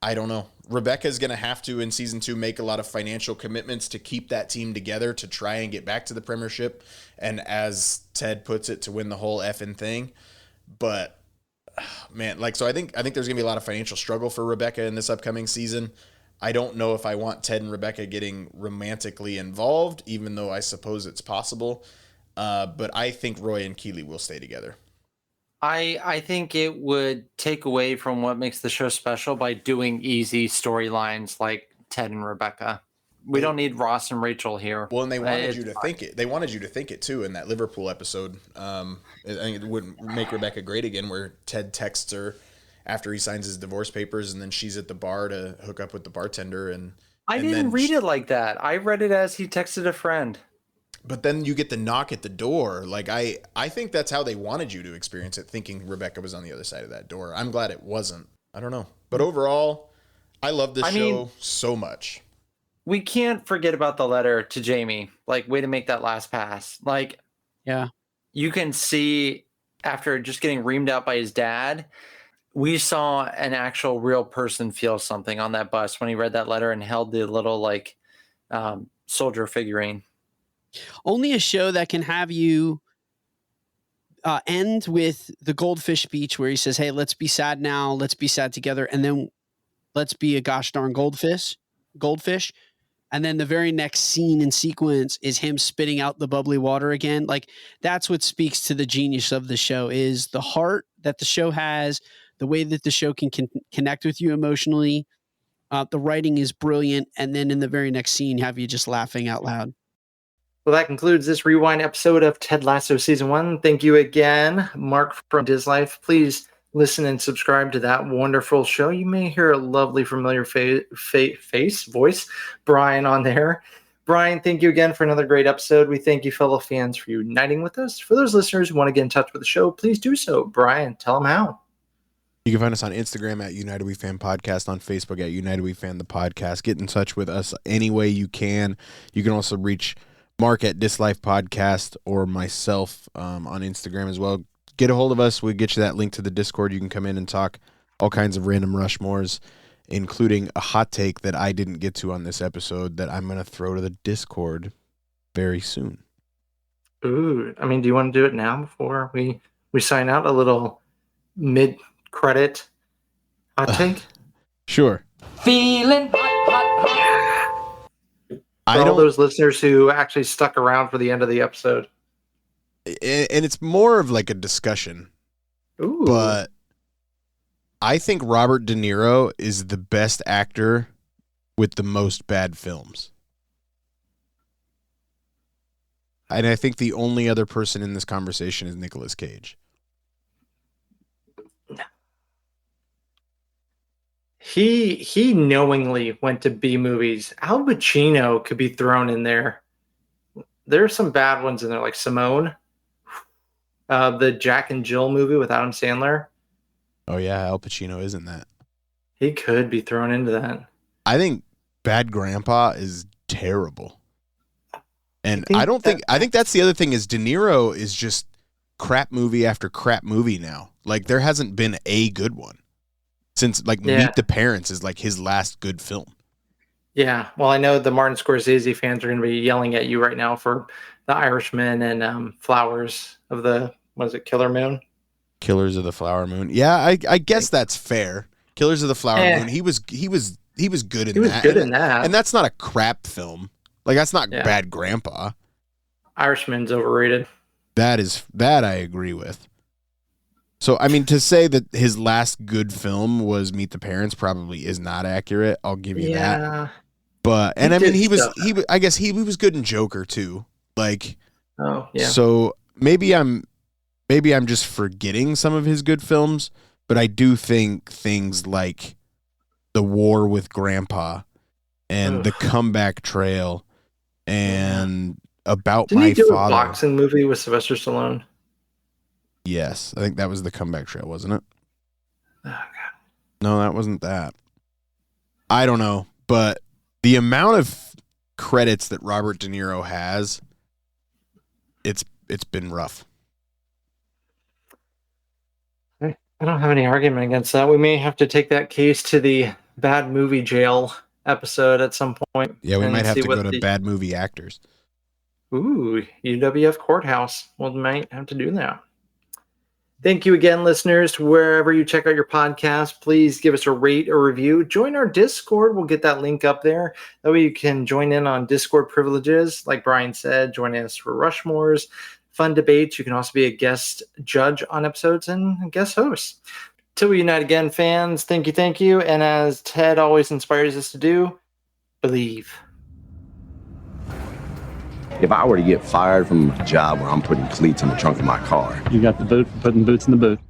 B: don't know. Rebecca's going to have to, in season 2, make a lot of financial commitments to keep that team together to try and get back to the Premiership, and as Ted puts it, to win the whole effing thing. But man, like, so I think there's going to be a lot of financial struggle for Rebecca in this upcoming season. I don't know if I want Ted and Rebecca getting romantically involved, even though I suppose it's possible. But I think Roy and Keely will stay together.
A: I think it would take away from what makes the show special by doing easy storylines like Ted and Rebecca. We don't need Ross and Rachel here.
B: Well, and they wanted you to think it. They wanted you to think it too in that Liverpool episode. I think it would make Rebecca great again, where Ted texts her after he signs his divorce papers, and then she's at the bar to hook up with the bartender. And
A: I didn't read it like that. I read it as he texted a friend.
B: But then you get the knock at the door. Like, I think that's how they wanted you to experience it, thinking Rebecca was on the other side of that door. I'm glad it wasn't. I don't know. But overall, I love this show so much.
A: We can't forget about the letter to Jamie. Like, way to make that last pass. Like,
I: yeah,
A: you can see after just getting reamed out by his dad, we saw an actual real person feel something on that bus when he read that letter and held the little soldier figurine.
I: Only a show that can have you end with the goldfish speech where he says, hey, let's be sad now. Let's be sad together. And then let's be a gosh darn goldfish. And then the very next scene and sequence is him spitting out the bubbly water again. Like, that's what speaks to the genius of the show, is the heart that the show has, the way that the show can connect with you emotionally. The writing is brilliant. And then in the very next scene, have you just laughing out loud.
A: Well, that concludes this rewind episode of Ted Lasso Season 1. Thank you again, Mark from DisLife. Please listen and subscribe to that wonderful show. You may hear a lovely, familiar voice, Bryan, on there. Bryan, thank you again for another great episode. We thank you, fellow fans, for uniting with us. For those listeners who want to get in touch with the show, please do so. Bryan, tell them how.
B: You can find us on Instagram at United We Fan Podcast, on Facebook at United We Fan the Podcast. Get in touch with us any way you can. You can also reach Mark at DisLife Podcast or myself on Instagram as well. Get a hold of us. We'll get you that link to the Discord. You can come in and talk all kinds of random Rushmores, including a hot take that I didn't get to on this episode that I'm going to throw to the Discord very soon.
A: Ooh, I mean, do you want to do it now before we sign out? A little mid-credit hot take?
B: Sure.
A: Feeling for all those listeners who actually stuck around for the end of the episode.
B: And it's more of like a discussion.
A: Ooh.
B: But I think Robert De Niro is the best actor with the most bad films. And I think the only other person in this conversation is Nicolas Cage.
A: He knowingly went to B movies. Al Pacino could be thrown in there. There are some bad ones in there, like Simone. The Jack and Jill movie with Adam Sandler.
B: Oh, yeah, Al Pacino is in that.
A: He could be thrown into that.
B: I think Bad Grandpa is terrible. And I think that's the other thing is De Niro is just crap movie after crap movie now. Like, there hasn't been a good one since, like, Meet the Parents is, like, his last good film.
A: Yeah, well, I know the Martin Scorsese fans are going to be yelling at you right now for The Irishman and Flowers of the, what is it, Killer Moon?
B: Killers of the Flower Moon. Yeah, I guess that's fair. Killers of the Flower Moon. He was good in that.
A: He was good in that.
B: And that's not a crap film. Like, that's not Bad Grandpa.
A: Irishman's overrated.
B: That I agree with. So, I mean, to say that his last good film was Meet the Parents probably is not accurate. I'll give you that. But, and I mean, I guess he was good in Joker too. Like,
A: oh yeah.
B: So maybe I'm just forgetting some of his good films, but I do think things like The War with Grandpa and The Comeback Trail and About
A: Didn't
B: My
A: he do
B: Father.
A: a boxing movie with Sylvester Stallone?
B: Yes, I think that was The Comeback Trail, wasn't it?
A: Oh, God.
B: No, that wasn't that. I don't know, but the amount of credits that Robert De Niro has, it's been rough.
A: I don't have any argument against that. We may have to take that case to the bad movie jail episode at some point.
B: Yeah, we might have to go to bad movie actors.
A: Ooh, UWF Courthouse. We might have to do that. Thank you again, listeners. Wherever you check out your podcast, please give us a rate or review. Join our Discord. We'll get that link up there. That way you can join in on Discord privileges. Like Bryan said, join us for Rushmores, fun debates. You can also be a guest judge on episodes and a guest host. Till we unite again, fans, thank you. And as Ted always inspires us to do, believe.
C: If I were to get fired from a job where I'm putting cleats in the trunk of my car,
T: You got the boot for putting boots in the boot.